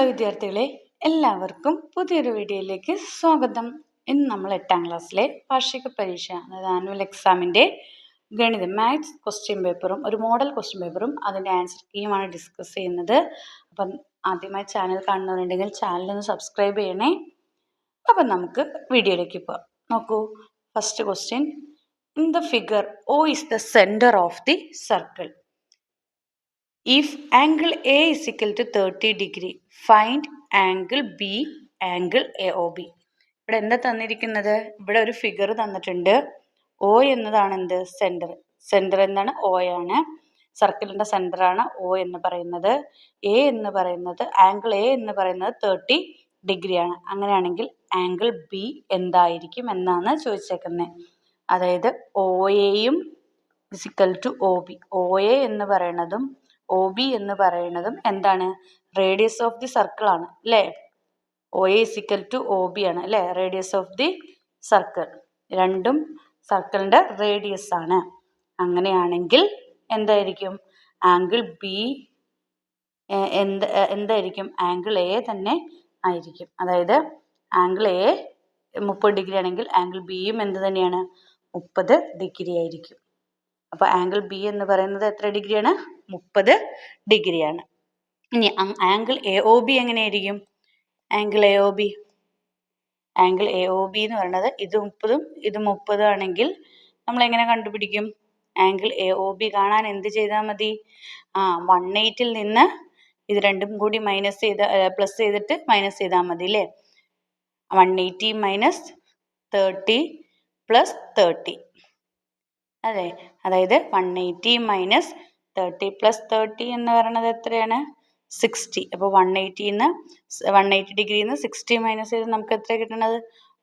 വിദ്യാർത്ഥികളെ, എല്ലാവർക്കും പുതിയൊരു വീഡിയോയിലേക്ക് സ്വാഗതം. ഇന്ന് നമ്മൾ 8ാം ക്ലാസ്സിലെ വാർഷിക പരീക്ഷ, അതായത് ആനുവൽ എക്സാമിൻ്റെ ഗണിതം മാത്സ് ക്വസ്റ്റ്യൻ പേപ്പറും ഒരു മോഡൽ ക്വസ്റ്റ്യൻ പേപ്പറും അതിൻ്റെ ആൻസർ കീയുമാണ് ഡിസ്കസ് ചെയ്യുന്നത്. അപ്പം ആദ്യമായി ചാനൽ കാണുന്നവരുണ്ടെങ്കിൽ ചാനലൊന്ന് സബ്സ്ക്രൈബ് ചെയ്യണേ. അപ്പം നമുക്ക് വീഡിയോയിലേക്ക് പോകാം. നോക്കൂ, first question. In the figure O is the center of the circle. If angle A is equal to 30 degree, find angle B, angle AOB. ഇവിടെ എന്താ തന്നിരിക്കുന്നത്? ഇവിടെ ഒരു ഫിഗർ തന്നിട്ടുണ്ട്. O എന്നതാണ് എന്ത്? സെൻറ്റർ. സെൻറ്റർ എന്താണ്? O ആണ്. സർക്കിളിൻ്റെ സെൻറ്ററാണ് O എന്ന് പറയുന്നത്. A എന്ന് പറയുന്നത് ആംഗിൾ A എന്ന് പറയുന്നത് 30 ഡിഗ്രിയാണ്. അങ്ങനെയാണെങ്കിൽ ആംഗിൾ B എന്തായിരിക്കും എന്നാണ് ചോദിച്ചേക്കുന്നത്. അതായത് OAയും ഇസിക്കൽ ടു OB. OA എന്ന് പറയുന്നതും OB എന്ന് പറയുന്നതും എന്താണ്? റേഡിയസ് ഓഫ് ദി സർക്കിൾ ആണ് അല്ലേ? OA ഇസിക്കൽ ടു OB ആണ് അല്ലേ? Radius of the circle. രണ്ടും സർക്കിളിൻ്റെ റേഡിയസ് ആണ്. അങ്ങനെയാണെങ്കിൽ എന്തായിരിക്കും? ആംഗിൾ B എന്തായിരിക്കും? ആംഗിൾ A തന്നെ ആയിരിക്കും. അതായത് ആംഗിൾ A 30 ഡിഗ്രി ആണെങ്കിൽ ആംഗിൾ Bയും എന്ത് തന്നെയാണ്? 30 ഡിഗ്രി ആയിരിക്കും. അപ്പോൾ ആംഗിൾ B എന്ന് പറയുന്നത് എത്ര ഡിഗ്രിയാണ്? 30 ഡിഗ്രിയാണ്. ഇനി ആംഗിൾ AOB എങ്ങനെയായിരിക്കും? ആംഗിൾ AOB എന്ന് പറയുന്നത് ഇത് 30ഉം ഇത് 30 ആണെങ്കിൽ നമ്മൾ എങ്ങനെ കണ്ടുപിടിക്കും? ആംഗിൾ AOB കാണാൻ എന്ത് ചെയ്താൽ മതി? 180ൽ നിന്ന് ഇത് രണ്ടും കൂടി പ്ലസ് ചെയ്തിട്ട് മൈനസ് ചെയ്താൽ മതി അല്ലേ? 180 മൈനസ് 30 പ്ലസ് 30 അതെ. അതായത് 180 മൈനസ് 30 പ്ലസ് 30 എന്ന് പറയുന്നത് എത്രയാണ്? 60. അപ്പോൾ 180 ഡിഗ്രിയിൽ നിന്ന് 60 മൈനസ് ചെയ്ത് നമുക്ക് എത്ര കിട്ടുന്നത്?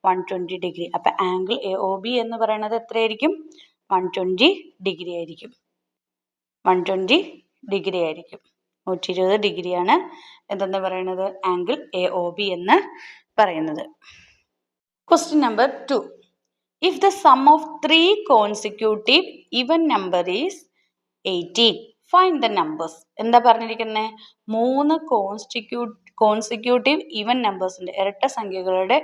120 ഡിഗ്രി. അപ്പം ആംഗിൾ AOB എന്ന് പറയുന്നത് എത്രയായിരിക്കും? 120 ഡിഗ്രി ആയിരിക്കും. 120 ഡിഗ്രി ആയിരിക്കും. 120 ഡിഗ്രിയാണ് എന്തെന്ന് പറയുന്നത്? ആംഗിൾ AOB എന്ന് പറയുന്നത്. Question number 2. If the sum of 3 consecutive even number is 18, find the numbers. എന്താ പറഞ്ഞിരിക്കുന്നത്? 3 കോൺസിക്യൂട്ടീവ് ഈവൻ നമ്പേഴ്സിൻ്റെ ഇരട്ട സംഖ്യകളുടെ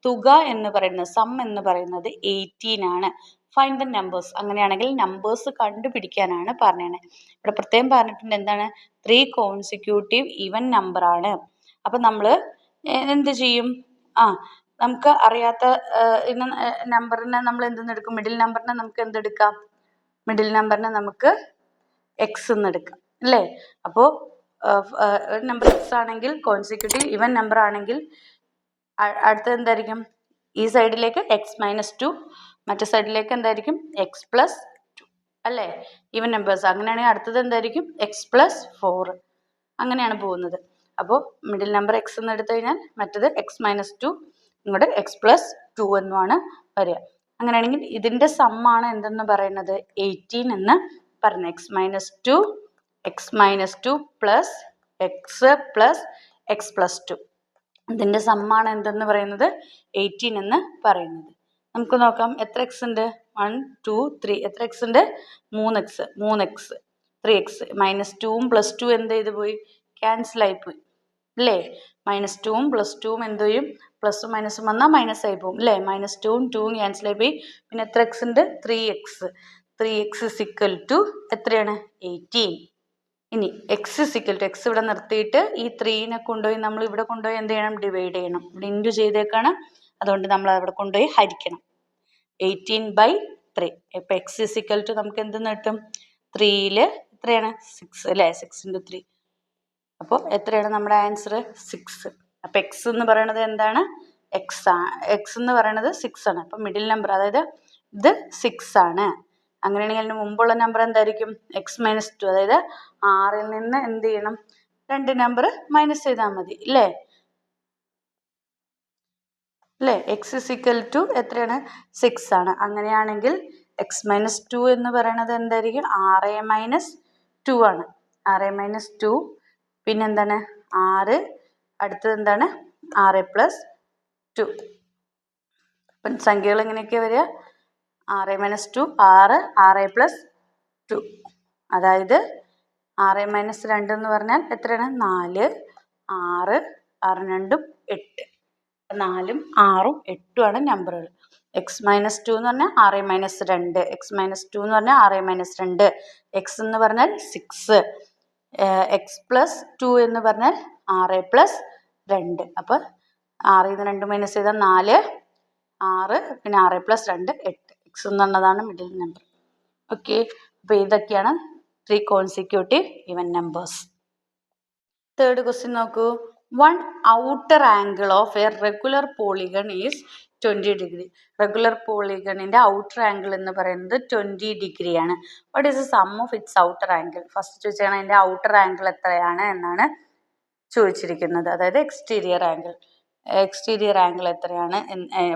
തുക എന്ന് പറയുന്നത്, സം എന്ന് പറയുന്നത് 18 ആണ്. Find the numbers. അങ്ങനെയാണെങ്കിൽ നമ്പേഴ്സ് കണ്ടുപിടിക്കാനാണ് പറഞ്ഞത്. ഇവിടെ പ്രത്യേകം പറഞ്ഞിട്ടുണ്ട് എന്താണ്? 3 കോൺസിക്യൂട്ടീവ് ഈവൻ നമ്പറാണ്. അപ്പം നമ്മൾ എന്ത് ചെയ്യും? നമുക്ക് അറിയാത്ത നമ്പറിനെ നമ്മൾ എന്തെന്നെടുക്കും? മിഡിൽ നമ്പറിനെ നമുക്ക് എന്തെടുക്കാം? മിഡിൽ നമ്പറിനെ നമുക്ക് എക്സ് എന്ന് എടുക്കാം അല്ലേ? അപ്പോൾ ഒരു നമ്പർ എക്സ് ആണെങ്കിൽ, കോൺസിക്യൂട്ടീവ് ഈവൻ നമ്പർ ആണെങ്കിൽ അടുത്തത് എന്തായിരിക്കും? ഈ സൈഡിലേക്ക് x-2, മറ്റേ സൈഡിലേക്ക് എന്തായിരിക്കും? x+2 അല്ലേ? Even numbers. അങ്ങനെയാണെങ്കിൽ അടുത്തത് എന്തായിരിക്കും? x+4. അങ്ങനെയാണ് പോകുന്നത്. അപ്പോൾ മിഡിൽ നമ്പർ എക്സ് എന്ന് എടുത്തു കഴിഞ്ഞാൽ മറ്റത് x-2, ഇങ്ങോട്ട് x+2 എന്നുമാണ് വരിക. അങ്ങനെയാണെങ്കിൽ ഇതിൻ്റെ സമ്മാണ് എന്തെന്ന് പറയുന്നത്? 18 എന്ന് പറയുന്നത്. x-2 പ്ലസ് x+2 ഇതിൻ്റെ സമ്മാണ് എന്തെന്ന് പറയുന്നത്? 18 എന്ന് പറയുന്നത്. നമുക്ക് നോക്കാം എത്ര എക്സ് ഉണ്ട്? 1 2 3. എത്ര എക്സ് ഉണ്ട്? 3x 3x. -2ഉം +2 എന്ത് ചെയ്ത് പോയി? ക്യാൻസൽ ആയിപ്പോയി അല്ലേ? -2ഉം +2ഉം എന്ത് ചെയ്യും? പ്ലസും മൈനസും വന്നാൽ മൈനസ് ആയി പോകും അല്ലേ? -2ഉം 2ഉം ക്യാൻസൽ ആയി പോയി. പിന്നെ എത്ര എക്സ് ഉണ്ട്? 3x. 3x ഇസിക്കൽ ടു എത്രയാണ്? 18. ഇനി എക്സ് ഇവിടെ നിർത്തിയിട്ട് ഈ 3നെ കൊണ്ടുപോയി നമ്മൾ ഇവിടെ കൊണ്ടുപോയി എന്ത് ചെയ്യണം? ഡിവൈഡ് ചെയ്യണം. ഇവിടെ ഇൻറ്റു ചെയ്തേക്കാണ്, അതുകൊണ്ട് നമ്മൾ അവിടെ കൊണ്ടുപോയി ഹരിക്കണം. 18/3. ഇപ്പം എക്സ് ഇസിക്കൽ ടു നമുക്ക് എന്തെന്ന് കിട്ടും? 3ൽ എത്രയാണ്? 6 അല്ലേ? 6 × 3. അപ്പോൾ എത്രയാണ് നമ്മുടെ ആൻസർ? 6. അപ്പം എക്സ് എന്ന് പറയുന്നത് എന്താണ്? എക്സ് എന്ന് പറയുന്നത് 6 ആണ്. അപ്പം മിഡിൽ നമ്പർ, അതായത് ഇത് 6 ആണ്. അങ്ങനെയാണെങ്കിൽ അതിന് മുമ്പുള്ള നമ്പർ എന്തായിരിക്കും? x-2. അതായത് 6ൽ നിന്ന് എന്ത് ചെയ്യണം? 2 നമ്പർ മൈനസ് ചെയ്താൽ മതി അല്ലേ? എക്സ് ഇസിക്കൽ ടു എത്രയാണ്? 6 ആണ്. അങ്ങനെയാണെങ്കിൽ x-2 എന്ന് പറയുന്നത് എന്തായിരിക്കും? 6 - 2 ആണ്. 6 - 2. പിന്നെന്താണ്? 6. അടുത്തത് എന്താണ്? 6+2. അപ്പം സംഖ്യകൾ എങ്ങനെയൊക്കെയാണ് വരിക? 6 - 2 6, 6+2. അതായത് 6 - 2 എന്ന് പറഞ്ഞാൽ എത്രയാണ്? 4, 6, 6 2 8. 4ഉം 6ഉം 8ഉമാണ് നമ്പറുകൾ. x-2 എന്ന് പറഞ്ഞാൽ 6-2, x-2 എന്ന് പറഞ്ഞാൽ 6-2, x എന്ന് പറഞ്ഞാൽ 6, x+2 എന്ന് പറഞ്ഞാൽ 6+2. അപ്പോൾ 6ൽ നിന്ന് 2 മൈനസ് ചെയ്താൽ 4, 6, പിന്നെ 6+2 8. x എന്ന് പറഞ്ഞതാണ് മിഡിൽ നമ്പർ. ഓക്കെ, അപ്പോൾ ഇതൊക്കെയാണ് 3 consecutive even numbers. Third question നോക്കൂ. One outer angle of a regular polygon is 20 degree. Regular പോളിഗണിന്റെ ഔട്ടർ ആംഗിൾ എന്ന് പറയുന്നത് 20 ഡിഗ്രിയാണ്. What is the sum of its outer angle? First ചോദിച്ചാൽ അതിന്റെ ഔട്ടർ ആംഗിൾ എത്രയാണ് എന്നാണ് ചോദിച്ചിരിക്കുന്നത്. അതായത് എക്സ്റ്റീരിയർ ആംഗിൾ. എക്സ്റ്റീരിയർ ആംഗിൾ എത്രയാണ്?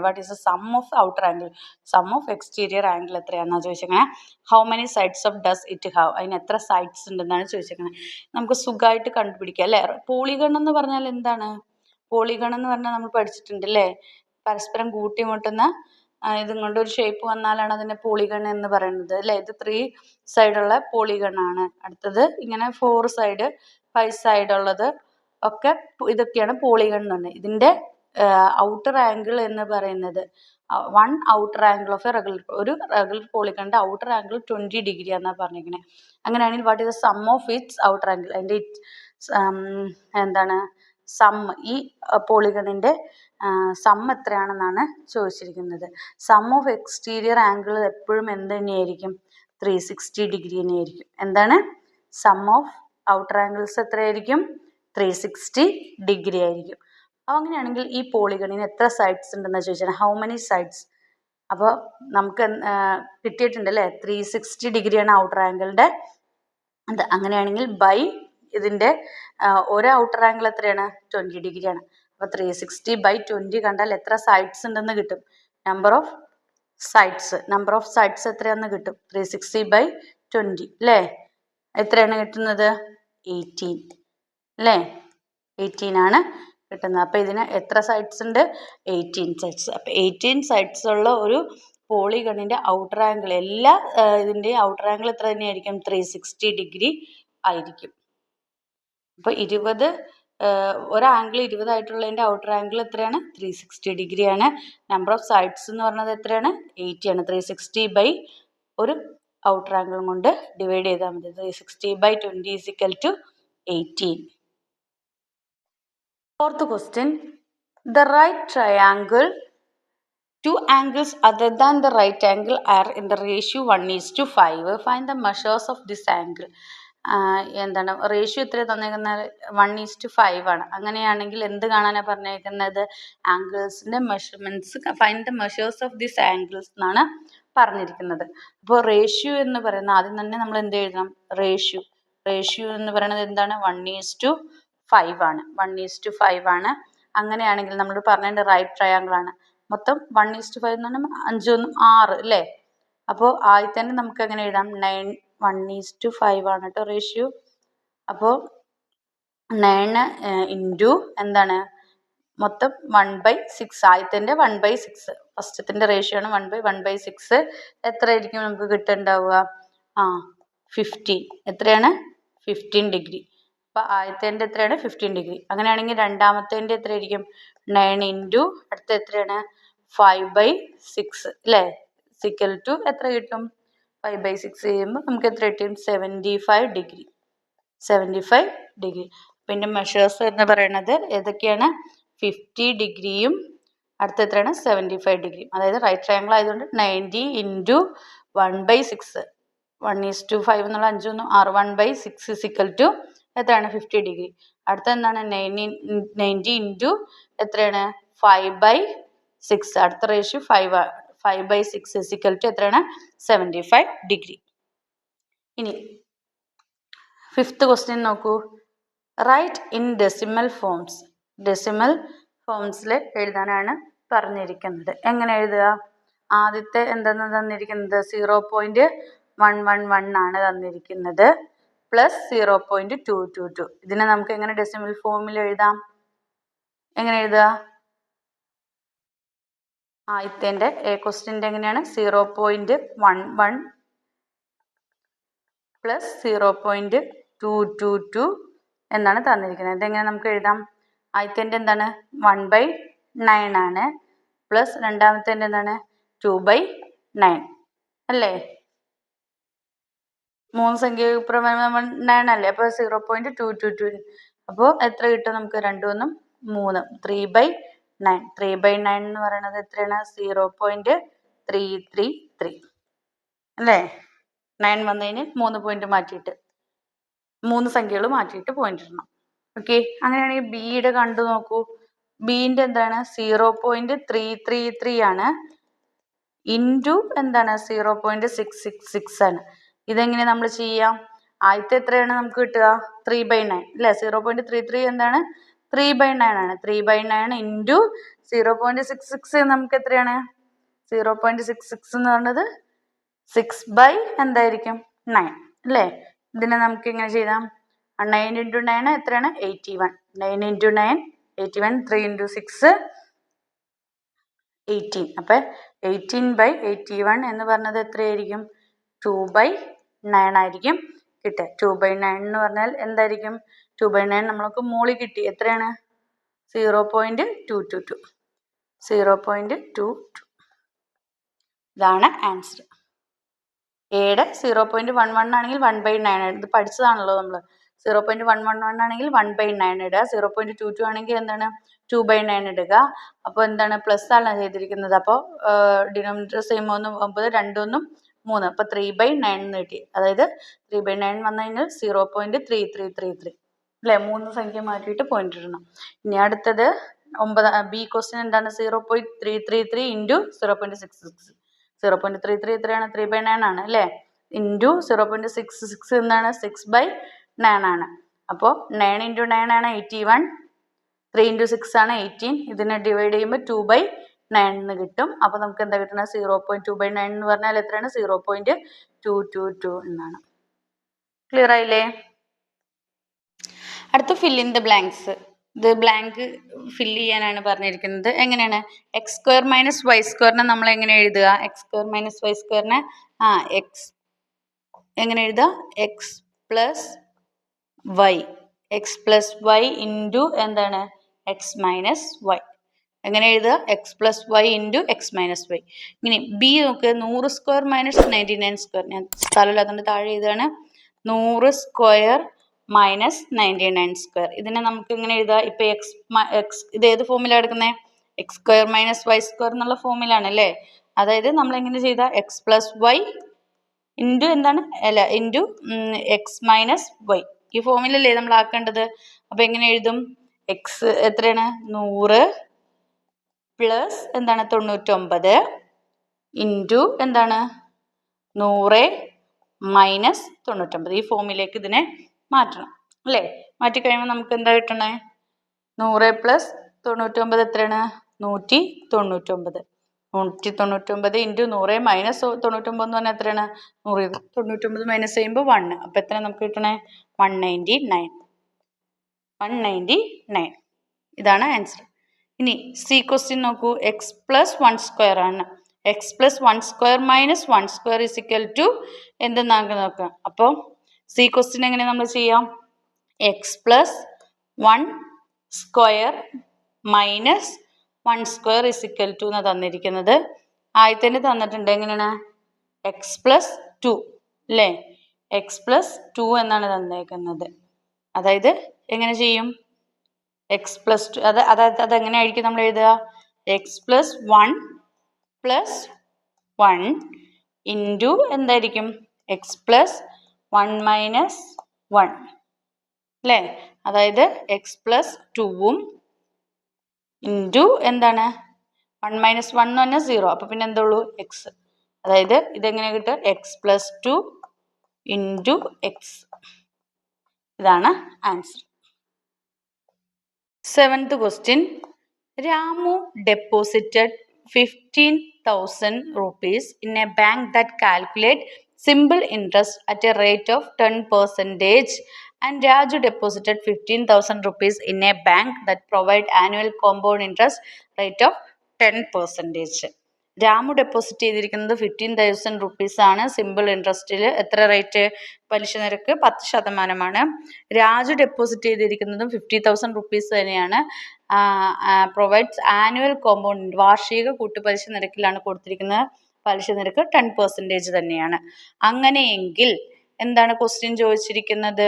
What is the sum of outer angle? Sum of exterior angle എത്രയാണെന്നാണ് ചോദിച്ചേക്കണേ. How many sides of does it have? അതിന് എത്ര സൈഡ്സ് ഉണ്ടെന്നാണ് ചോദിച്ചേക്കണേ. നമുക്ക് സുഖമായിട്ട് കണ്ടുപിടിക്കാം അല്ലേ. പോളിഗൺ എന്ന് പറഞ്ഞാൽ എന്താണ്? പോളിഗൺ എന്ന് പറഞ്ഞാൽ നമ്മൾ പഠിച്ചിട്ടുണ്ട് അല്ലേ. പരസ്പരം കൂട്ടിമുട്ടുന്ന ഇതും കൊണ്ട് ഒരു ഷേപ്പ് വന്നാലാണ് അതിനെ പോളിഗൺ എന്ന് പറയുന്നത് അല്ലേ. ഇത് 3 സൈഡുള്ള പോളിഗൺ ആണ്. അടുത്തത് ഇങ്ങനെ 4 സൈഡ് 5 സൈഡ് ഉള്ളത് ഒക്കെ ഇതൊക്കെയാണ് പോളിഗൺ എന്ന് പറഞ്ഞത്. ഇതിന്റെ ഔട്ടർ ആംഗിൾ എന്ന് പറയുന്നത് one outer angle of a regular, ഒരു റെഗുലർ പോളിഗണിന്റെ ഔട്ടർ ആംഗിൾ 20 ഡിഗ്രി എന്നാണ് പറഞ്ഞിരിക്കുന്നത്. അങ്ങനെയാണെങ്കിൽ what is the sum of its outer angle? അതിന്റെ എന്താണ് സം? ഈ പോളിഗണിന്റെ സം എത്രയാണെന്നാണ് ചോദിച്ചിരിക്കുന്നത്. സം ഓഫ് എക്സ്റ്റീരിയർ ആംഗിൾ എപ്പോഴും എന്ത് തന്നെയായിരിക്കും? 360 ഡിഗ്രി തന്നെയായിരിക്കും. എന്താണ് സം ഓഫ് ഔട്ടർ ആംഗിൾസ്? എത്രയായിരിക്കും? 360 ഡിഗ്രി ആയിരിക്കും. അപ്പോൾ അങ്ങനെയാണെങ്കിൽ ഈ പോളിഗണിന് എത്ര സൈഡ്സ് ഉണ്ടെന്ന് ചോദിച്ചാൽ ഹൗ മെനി സൈഡ്സ്? അപ്പോൾ നമുക്ക് കിട്ടിയിട്ടുണ്ടല്ലേ 360 ഡിഗ്രിയാണ് ഔട്ടർ ആംഗിളിന്റെ. അങ്ങനെയാണെങ്കിൽ ബൈ ഇതിന്റെ ഒരു ഔട്ടർ ആംഗിൾ എത്രയാണ്? 20 ഡിഗ്രിയാണ്. അപ്പോൾ 360/20 കണ്ടാൽ എത്ര സൈഡ്സ് ഉണ്ടെന്ന് കിട്ടും? നമ്പർ ഓഫ് സൈഡ്സ് എത്രയാണെന്ന് കിട്ടും? 360/20 അല്ലേ. എത്രയാണ് കിട്ടുന്നത്? 18 അല്ലേ. 18 ആണ് കിട്ടുന്നത്. അപ്പോൾ ഇതിന് എത്ര സൈഡ്സ് ഉണ്ട്? 18 സൈഡ്സ്. അപ്പോൾ 18 സൈഡ്സ് ഉള്ള ഒരു പോളിഗണിന്റെ ഔട്ടർ ആംഗിൾ, എല്ലാ ഇതിന്റെയും ഔട്ടർ ആംഗിൾ എത്ര തന്നെയായിരിക്കും? 360 ഡിഗ്രി ആയിരിക്കും. അപ്പോൾ 20 ഒരു ആംഗിൾ 20 ആയിട്ടുള്ളതിന്റെ ഔട്ടർ ആംഗിൾ എത്രയാണ്? 360 ഡിഗ്രിയാണ്. നമ്പർ ഓഫ് സൈഡ്സ് എന്ന് പറഞ്ഞത് എത്രയാണ്? 80 ആണ്. 360 ഒരു ഔട്ടർ ആംഗിൾ കൊണ്ട് ഡിവൈഡ് ചെയ്താൽ മതി. 360/20 = 18. Fourth question. The right triangle, two angles other than the right angle are in the ratio 1:5. Find the measures of this angle. എന്താണ് റേഷ്യോ എത്ര തന്നേക്കുന്നത്? 1:5 ആണ്. അങ്ങനെയാണെങ്കിൽ എന്ത് കാണാനാണ് പറഞ്ഞേക്കുന്നത്? ആംഗിൾസിന്റെ measurements. Find the measures of this angles എന്നാണ് പറഞ്ഞിരിക്കുന്നത്. അപ്പോൾ റേഷ്യോ എന്ന് പറയുന്നത് ആദ്യം തന്നെ നമ്മൾ എന്ത് എഴുതണം? റേഷ്യോ എന്ന് പറയുന്നത് എന്താണ്? 1:5 ആണ്. 1:5 ആണ്. അങ്ങനെയാണെങ്കിൽ നമ്മൾ പറഞ്ഞതിന്റെ റൈറ്റ് ട്രയാങ്കിൾ ആണ്. മൊത്തം 1:5 എന്ന് പറഞ്ഞാൽ 5 1 6 അല്ലേ. അപ്പോൾ ആദ്യം തന്നെ നമുക്ക് എങ്ങനെ എഴുതാം? 1:5 ആണ് കേട്ടോ റേഷ്യോ. അപ്പോൾ 9 ഇൻറ്റു എന്താണ്? മൊത്തം 1/6. ആദ്യത്തിൻ്റെ 1/6. ഫസ്റ്റത്തിന്റെ റേഷ്യോ ആണ് 1/6. എത്ര ആയിരിക്കും നമുക്ക് കിട്ടുന്നുണ്ടാവുക? 15. എത്രയാണ്? 15 ഡിഗ്രി. അപ്പോൾ ആദ്യത്തിൻ്റെ എത്രയാണ്? 15 ഡിഗ്രി. അങ്ങനെയാണെങ്കിൽ രണ്ടാമത്തേൻ്റെ എത്രയായിരിക്കും? 9 ഇൻറ്റു അടുത്ത എത്രയാണ്? 5/6 അല്ലേ. = എത്ര കിട്ടും? 5/6 ചെയ്യുമ്പോൾ നമുക്ക് എത്ര കിട്ടും? 75 ഡിഗ്രി. 75 ഡിഗ്രി. പിന്നെ മെഷേഴ്സ് എന്ന് പറയുന്നത് ഏതൊക്കെയാണ്? 50 ഡിഗ്രിയും അടുത്ത എത്രയാണ്? 75 ഡിഗ്രിയും. അതായത് റൈറ്റ് ട്രയാങ്കിൾ ആയതുകൊണ്ട് 90 ഇൻറ്റു 1/6. 1:5 എന്നുള്ള 5 1 6. 1/6 = എത്രയാണ്? 50 ഡിഗ്രി. അടുത്ത എന്താണ്? 90 ഇൻറ്റു എത്രയാണ്? 5/6. അടുത്ത റേഷ്യോ 5/6 എത്രയാണ്? 75 ഡിഗ്രി. ഇനി ഫിഫ്ത്ത് ക്വസ്റ്റ്യൻ നോക്കൂ. Write in decimal forms. Decimal ഫോംസിൽ എഴുതാനാണ് പറഞ്ഞിരിക്കുന്നത്. എങ്ങനെ എഴുതുക? ആദ്യത്തെ എന്താണ് തന്നിരിക്കുന്നത്? 0.111 ആണ് തന്നിരിക്കുന്നത്. പ്ലസ് 0.222. ഇതിനെ നമുക്ക് എങ്ങനെ ഡെസിമൽ ഫോമിൽ എഴുതാം? എങ്ങനെ എഴുതുക? ആദ്യത്തെ ക്വസ്റ്റ്യൻ്റെ എങ്ങനെയാണ്? 0.11 പ്ലസ് 0.222 എന്നാണ് തന്നിരിക്കുന്നത്. ഇതെങ്ങനെ നമുക്ക് എഴുതാം? ആദ്യത്തെ എന്താണ് 1/9 ആണ്, പ്ലസ് രണ്ടാമത്തെ എന്താണ് 2/9 അല്ലേ? 3 സംഖ്യ നമ്മൾ 9 അല്ലേ, അപ്പോൾ 0.222. അപ്പോൾ എത്ര കിട്ടും നമുക്ക്? 2 1 3, 3/9. 3/9 എന്ന് പറയുന്നത് എത്രയാണ്? 0.333 അല്ലേ? 9 വന്നതിന് 3 പോയിന്റ് മാറ്റിയിട്ട് 3 സംഖ്യകൾ മാറ്റിയിട്ട് പോയിന്റ് ഇടണം. ഓക്കെ, അങ്ങനെയാണെങ്കിൽ ബിയുടെ കണ്ടു നോക്കൂ. ബിന്റെ എന്താണ് 0.333 ആണ്, ഇൻറ്റു എന്താണ് 0.666 ആണ്. ഇതെങ്ങനെ നമ്മൾ ചെയ്യാം? ആദ്യത്തെ എത്രയാണ് നമുക്ക് കിട്ടുക? 3/9 അല്ലേ? 0.33 എന്താണ് 3/9 ആണ്. 3/9 ഇൻറ്റു 0.66 നമുക്ക് എത്രയാണ്? 0.66 എന്ന് പറയുന്നത് 6/9 അല്ലേ? ഇതിനെ നമുക്ക് എങ്ങനെ ചെയ്താം? 9 × 9 എത്രയാണ്? 81. 9 × 9 81. 3 × 6 18. അപ്പം 18/81 എന്ന് പറഞ്ഞത് എത്രയായിരിക്കും? 2/9 ആയിരിക്കും കിട്ടുക. 2/9 എന്ന് പറഞ്ഞാൽ എന്തായിരിക്കും? 2/9 നമ്മൾക്ക് മോളിൽ കിട്ടി. എത്രയാണ്? 0.222. 0.22. ഇതാണ് ആൻസർ. എയുടെ 0.11 ആണെങ്കിൽ 1/9 ഇത് പഠിച്ചതാണല്ലോ നമ്മൾ. 0.111 ആണെങ്കിൽ 1/9 ഇടുക. 0.22 ആണെങ്കിൽ എന്താണ് 2/9 ഇടുക. അപ്പോൾ എന്താണ് പ്ലസ് ആണ് ചെയ്തിരിക്കുന്നത്. അപ്പോൾ ഡിനോമിനേറ്റർ സെയിം 1 9 2 1 3, അപ്പോൾ 3/9 എന്ന് കിട്ടി. അതായത് 3/9 വന്നു കഴിഞ്ഞാൽ 0.3333 അല്ലേ? 3 സംഖ്യ മാറ്റിയിട്ട് പോയിന്റ് ഇടണം. ഇനി അടുത്തത് 9 ബി ക്വസ്റ്റ്യൻ എന്താണ്? 0.333 ഇൻറ്റു 0.66. 0.33 എത്രയാണ്? 3/9 ആണ് അല്ലേ? ഇൻറ്റു 0.66 എന്താണ്? 6/9 ആണ്. അപ്പോൾ 9 × 9 ആണ് 81. 3 × 6 ആണ് 18. ഇതിനെ ഡിവൈഡ് ചെയ്യുമ്പോൾ 2/9 എന്ന് കിട്ടും. അപ്പോൾ നമുക്ക് എന്താ കിട്ടുന്നത്? 0.2/9 എന്ന് പറഞ്ഞാൽ എത്രയാണ്? 0.222 എന്നാണ്. ക്ലിയർ ആയില്ലേ? അടുത്ത ഫിൽ ഇൻ ദ ബ്ലാങ്ക്സ്. ഇത് ബ്ലാങ്ക് ഫില്ല് ചെയ്യാനാണ് പറഞ്ഞിരിക്കുന്നത്. എങ്ങനെയാണ്? x² - y² നമ്മൾ എങ്ങനെ എഴുതുക? x² - y² എക്സ് എങ്ങനെ എഴുതുക? എക്സ് പ്ലസ് വൈ ഇൻറ്റു എന്താണ്? X minus y. എങ്ങനെ എഴുതുക? X plus y into x minus y. ഇനി ബി നോക്ക്. 100² - 99². ഞാൻ സ്ഥലമില്ലാത്തതുകൊണ്ട് താഴെ എഴുതുകയാണ്. 100² - 99². ഇതിനെ നമുക്ക് എങ്ങനെ എഴുതാം? ഇപ്പം എക്സ് ഇത് ഏത് ഫോമിലാണ് എടുക്കുന്നത്? x² - y² എന്നുള്ള ഫോമിലാണ് അല്ലേ? അതായത് നമ്മൾ എങ്ങനെ ചെയ്താൽ എക്സ് പ്ലസ് വൈ ഇൻറ്റു എന്താണ്? അല്ല, ഇൻറ്റു എക്സ് മൈനസ് വൈ. ഈ ഫോമിലല്ലേ നമ്മൾ ആക്കേണ്ടത്. അപ്പം എങ്ങനെ എഴുതും? എക്സ് എത്രയാണ്? 100 പ്ലസ് എന്താണ്? 99 ഇൻറ്റു എന്താണ്? 100 മൈനസ് 99. ഈ ഫോമിലേക്ക് ഇതിനെ മാറ്റണം അല്ലേ? മാറ്റിക്കഴിയുമ്പോൾ നമുക്ക് എന്താ കിട്ടണേ? 100 പ്ലസ് 99 എത്രയാണ്? 199. 199 ഇൻറ്റു 100 മൈനസ് 99 എന്ന് പറഞ്ഞാൽ എത്രയാണ്? 199 മൈനസ് ചെയ്യുമ്പോൾ 1. അപ്പം എത്ര നമുക്ക് കിട്ടണേ? 199. ഇതാണ് ആൻസർ. ഇനി സി ക്വസ്റ്റ്യൻ നോക്കൂ. എക്സ് പ്ലസ് 1² ആണ്. X plus 1² minus 1² is equal to എന്തെന്നാക്കി നോക്കാം. അപ്പോൾ സി ക്വസ്റ്റ്യൻ എങ്ങനെ നമ്മൾ ചെയ്യാം? X plus 1² minus 1² is equal to എന്നാണ് തന്നിരിക്കുന്നത്. ആദ്യത്തിന് തന്നിട്ടുണ്ട്. എങ്ങനെയാണ്? എക്സ് പ്ലസ് 2 അല്ലേ? എക്സ് പ്ലസ് 2 എന്നാണ് തന്നേക്കുന്നത്. അതായത് എങ്ങനെ ചെയ്യും? എക്സ് പ്ലസ് 2 അതെങ്ങനെയായിരിക്കും നമ്മൾ എഴുതുക? എക്സ് പ്ലസ് 1 പ്ലസ് 1 ഇൻറ്റു എന്തായിരിക്കും? എക്സ് പ്ലസ് 1 മൈനസ് 1 അല്ലേ? അതായത് എക്സ് പ്ലസ് 2ഉം ഇൻറ്റു എന്താണ്? 1 മൈനസ് 1 എന്ന് പറഞ്ഞാൽ 0. അപ്പോൾ പിന്നെ എന്തുള്ളൂ? എക്സ്. അതായത് ഇതെങ്ങനെ കിട്ടുക? X plus 2 into X. ഇതാണ് answer. 7th question. Ramu deposited 15,000 rupees in a bank that calculate simple interest at a rate of 10% and Raju deposited 15,000 rupees in a bank that provide annual compound interest rate of 10%. Ramu deposit ചെയ്തിരിക്കുന്നത് 15,000 rupees ആണ്. Simple ഇൻട്രസ്റ്റിൽ എത്ര rate പലിശ നിരക്ക് 10%. Raju deposit ചെയ്തിരിക്കുന്നതും 50,000 rupees തന്നെയാണ്. Provides annual compound വാർഷിക കൂട്ടുപലിശ നിരക്കിലാണ് കൊടുത്തിരിക്കുന്നത്. പലിശ നിരക്ക് 10% തന്നെയാണ്. അങ്ങനെയെങ്കിൽ എന്താണ് ക്വസ്റ്റ്യൻ ചോദിച്ചിരിക്കുന്നത്?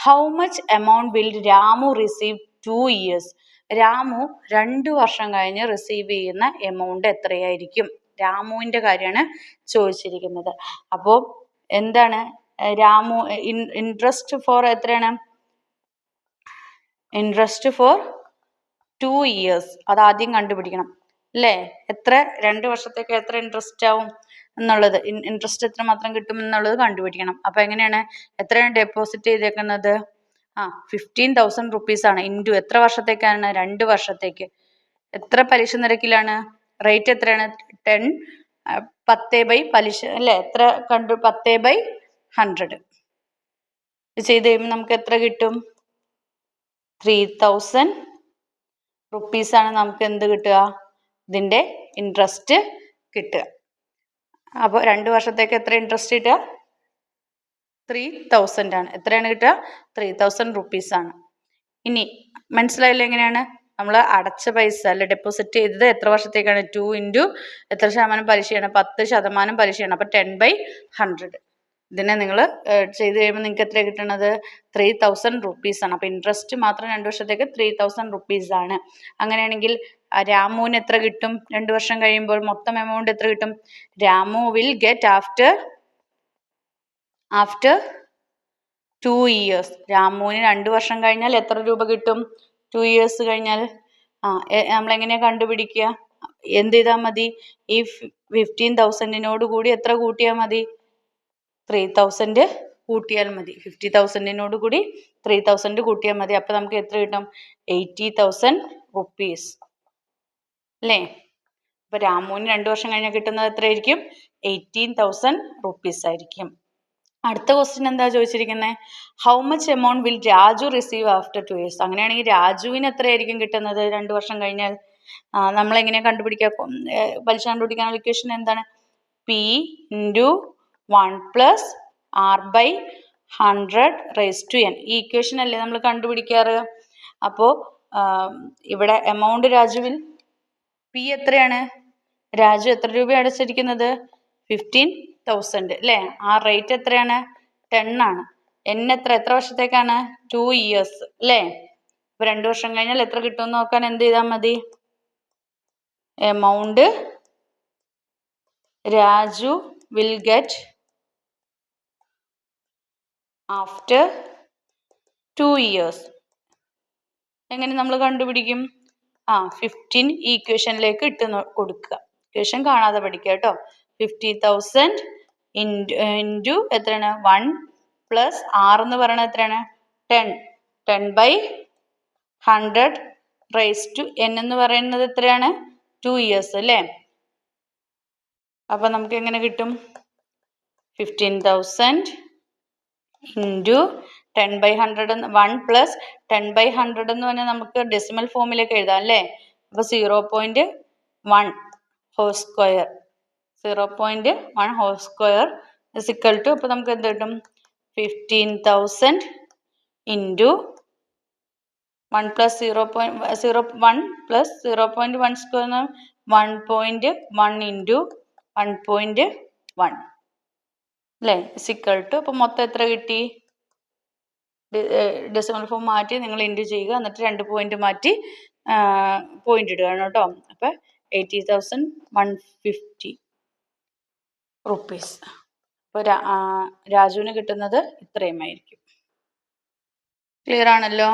How much amount will Ramu receive 2 years? Ramu 2 വർഷം കഴിഞ്ഞ് റിസീവ് ചെയ്യുന്ന എമൗണ്ട് എത്രയായിരിക്കും? രാമുവിൻ്റെ കാര്യമാണ് ചോദിച്ചിരിക്കുന്നത്. അപ്പോൾ എന്താണ് രാമു ഇൻട്രസ്റ്റ് ഫോർ എത്രയാണ്? Interest four 2 years. അത് ആദ്യം കണ്ടുപിടിക്കണം അല്ലേ? എത്ര 2 വർഷത്തേക്ക് എത്ര ഇൻട്രസ്റ്റ് ആവും എന്നുള്ളത്, ഇൻട്രസ്റ്റ് എത്ര മാത്രം കിട്ടും എന്നുള്ളത് കണ്ടുപിടിക്കണം. അപ്പോൾ എങ്ങനെയാണ്, എത്രയാണ് ഡെപ്പോസിറ്റ് ചെയ്തേക്കുന്നത്? 15,000 rupees ആണ്. ഇൻറ്റു എത്ര വർഷത്തേക്കാണ്? 2 വർഷത്തേക്ക്. എത്ര പലിശ നിരക്കിലാണ്? റേറ്റ് എത്രയാണ്? 10 പലിശ അല്ലേ? എത്ര 10/100 ചെയ്ത് കഴിയുമ്പോൾ നമുക്ക് എത്ര കിട്ടും? 3,000 rupees ആണ് നമുക്ക് എന്ത് കിട്ടുക? ഇതിൻ്റെ ഇൻട്രസ്റ്റ് കിട്ടുക. അപ്പോൾ 2 വർഷത്തേക്ക് എത്ര ഇൻട്രസ്റ്റ് കിട്ടുക? 3,000 ആണ്. എത്രയാണ് കിട്ടുക? 3,000 rupees ആണ്. ഇനി മനസ്സിലായില്ല എങ്ങനെയാണ്? നമ്മൾ അടച്ച പൈസ അല്ലെ ഡെപ്പോസിറ്റ് ചെയ്തത് എത്ര വർഷത്തേക്കാണ്? 2 ഇൻറ്റു എത്ര ശതമാനം പലിശയാണ്? 10% പലിശയാണ്. അപ്പോൾ 10/100. ഇതിനെ നിങ്ങൾ ചെയ്ത് കഴിയുമ്പോൾ നിങ്ങൾക്ക് എത്ര കിട്ടണത്? 3,000 rupees ആണ്. അപ്പോൾ ഇൻട്രസ്റ്റ് മാത്രം 2 വർഷത്തേക്ക് 3,000 rupees ആണ്. അങ്ങനെയാണെങ്കിൽ രാമുവിന് എത്ര കിട്ടും 2 വർഷം കഴിയുമ്പോൾ? മൊത്തം എമൗണ്ട് എത്ര കിട്ടും? Ramu will get after 2 years. രാമുവിന് 2 വർഷം കഴിഞ്ഞാൽ എത്ര രൂപ കിട്ടും? 2 years കഴിഞ്ഞാൽ നമ്മളെങ്ങനെയാണ് കണ്ടുപിടിക്കുക? എന്ത് ചെയ്താൽ മതി? ഈ 15,000 കൂടി എത്ര കൂട്ടിയാൽ മതി? 3,000 കൂട്ടിയാൽ മതി. 50,000 കൂടി 3,000 കൂട്ടിയാൽ മതി. അപ്പോൾ നമുക്ക് എത്ര കിട്ടും? 80,000 rupees അല്ലേ? അപ്പോൾ രാമുവിന് 2 വർഷം കഴിഞ്ഞാൽ കിട്ടുന്നത് എത്രയായിരിക്കും? 18,000 rupees ആയിരിക്കും. അടുത്ത ക്വസ്റ്റ്യൻ എന്താ ചോദിച്ചിരിക്കുന്നത്? How much amount will Raju receive after 2 years? അങ്ങനെയാണെങ്കിൽ രാജുവിന് എത്രയായിരിക്കും കിട്ടുന്നത് 2 വർഷം കഴിഞ്ഞാൽ? നമ്മളെങ്ങനെയാണ് കണ്ടുപിടിക്കുക? പലിശ കണ്ടുപിടിക്കാനുള്ള ഇക്വേഷൻ എന്താണ്? P into 1 + R/100⁻n. ഈ ഇക്വേഷൻ അല്ലേ നമ്മൾ കണ്ടുപിടിക്കാറ്? അപ്പോൾ ഇവിടെ എമൗണ്ട് രാജുവിൽ P എത്രയാണ്? രാജു എത്ര രൂപ അടച്ചിരിക്കുന്നത്? 15,000 അല്ലേ? ആ റേറ്റ് എത്രയാണ്? 10 ആണ്. എത്ര വർഷത്തേക്കാണ്? 2 years അല്ലേ? അപ്പോൾ 2 വർഷം കഴിഞ്ഞാൽ എത്ര കിട്ടുമെന്ന് നോക്കാൻ എന്ത് ചെയ്താൽ മതി? Amount Raju will get after 2 years എങ്ങനെ നമ്മൾ കണ്ടുപിടിക്കും? 15 ഈ ഇക്വേഷനിലേക്ക് ഇട്ട് കൊടുക്കുക. ഇക്വേഷൻ കാണാതെ പഠിക്കുക കേട്ടോ. 50,000 ഇൻറ്റു എത്രയാണ്? 1 + R എന്ന് പറയുന്നത് എത്രയാണ്? 10. 10/100⁻n എന്ന് പറയുന്നത് എത്രയാണ്? 2 years അല്ലേ? അപ്പം നമുക്ക് എങ്ങനെ കിട്ടും? 15,000 ഇൻറ്റു 10/100 1 + 10/100 എന്ന് പറഞ്ഞാൽ നമുക്ക് ഡെസിമൽ ഫോമിലേക്ക് എഴുതാം അല്ലേ? അപ്പോൾ 0.1 ഹോൾ സ്ക്വയർ 0.1 ഹോൾ സ്ക്വയർ = അപ്പോൾ നമുക്ക് എന്ത് കിട്ടും? 15,000 ഇൻറ്റു 1 + 0.1 + 0.1 സ്ക്വയർ 1.1 ഇൻറ്റു 1.1 അല്ലേ? = അപ്പോൾ മൊത്തം എത്ര കിട്ടി? ഡെസിമൽ ഫോം മാറ്റി നിങ്ങൾ ഇൻറ്റു ചെയ്യുക. എന്നിട്ട് 2 പോയിന്റ് മാറ്റി പോയിന്റ് ഇടുകയാണ് കേട്ടോ. അപ്പോൾ 80,150 rupees. അപ്പോൾ രാജുവിന് കിട്ടുന്നത് ഇത്രയുമായിരിക്കും. ക്ലിയർ ആണല്ലോ?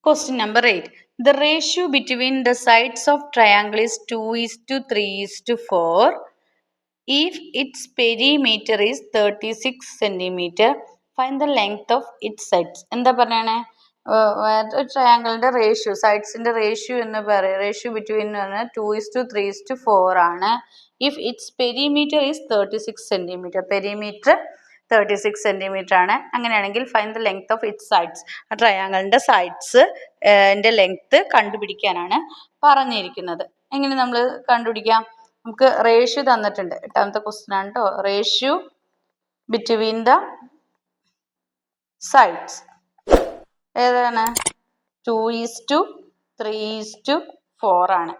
Question number 8. The ratio between the sides of triangle is 2:3:4. If its perimeter is 36 centimeter, find the length of its sides. എന്താ പറയണേ? ട്രയാങ്കിളിൻ്റെ റേഷ്യോ, സൈഡ്സിൻ്റെ റേഷ്യോ എന്ന് പറയുക. റേഷ്യോ ബിറ്റ്വീൻ എന്ന് പറഞ്ഞാൽ 2:3:4 ആണ്. If it's perimeter is 36 centimeter. Perimeter 36 centimetre ആണ്. അങ്ങനെയാണെങ്കിൽ find the length of its sides. ആ ട്രയാങ്കിളിൻ്റെ സൈഡ്സ് ൻ്റെ ലെങ്ത് കണ്ടുപിടിക്കാനാണ് പറഞ്ഞിരിക്കുന്നത്. എങ്ങനെ നമ്മൾ കണ്ടുപിടിക്കാം? നമുക്ക് റേഷ്യോ തന്നിട്ടുണ്ട്. 8ാമത്തെ ക്വസ്റ്റ്യൻ ആണ് കേട്ടോ. റേഷ്യോ ബിറ്റ്വീൻ ദ സൈഡ്സ് ഏതാണ്? 2:3:4 ആണ്.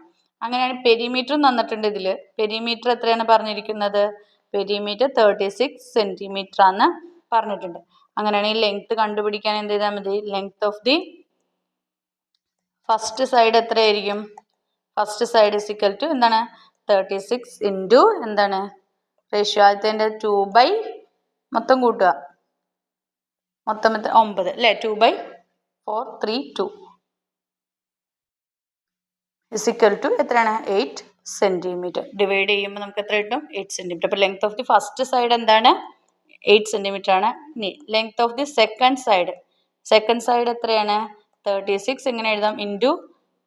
അങ്ങനെയാണ് പെരിമീറ്ററും തന്നിട്ടുണ്ട്. ഇതിൽ പെരിമീറ്റർ എത്രയാണ് പറഞ്ഞിരിക്കുന്നത്? പെരിമീറ്റർ 36 സെൻറ്റിമീറ്റർ ആണെന്ന് പറഞ്ഞിട്ടുണ്ട്. അങ്ങനെയാണെങ്കിൽ ലെങ്ത് കണ്ടുപിടിക്കാൻ എന്ത് ചെയ്താൽ മതി? Length of the first side എത്രയായിരിക്കും? First side is equal to എന്താണ്? 36 ഇൻറ്റു എന്താണ്? റേഷ്യോ ആദ്യത്തെ 2/, മൊത്തം കൂട്ടുക, മൊത്തം 9 അല്ലേ? 2/432 ഇസ് ഈക്വൽ ടു എത്രയാണ്? 8 സെൻറ്റിമീറ്റർ. ഡിവൈഡ് ചെയ്യുമ്പോൾ നമുക്ക് എത്ര കിട്ടും? 8 സെൻറ്റിമീറ്റർ. അപ്പോൾ length of the first side എന്താണ്? 8 സെൻറ്റിമീറ്റർ ആണ്. ഇനി length of the second side എത്രയാണ്? 36 എങ്ങനെ എഴുതാം? ഇൻറ്റു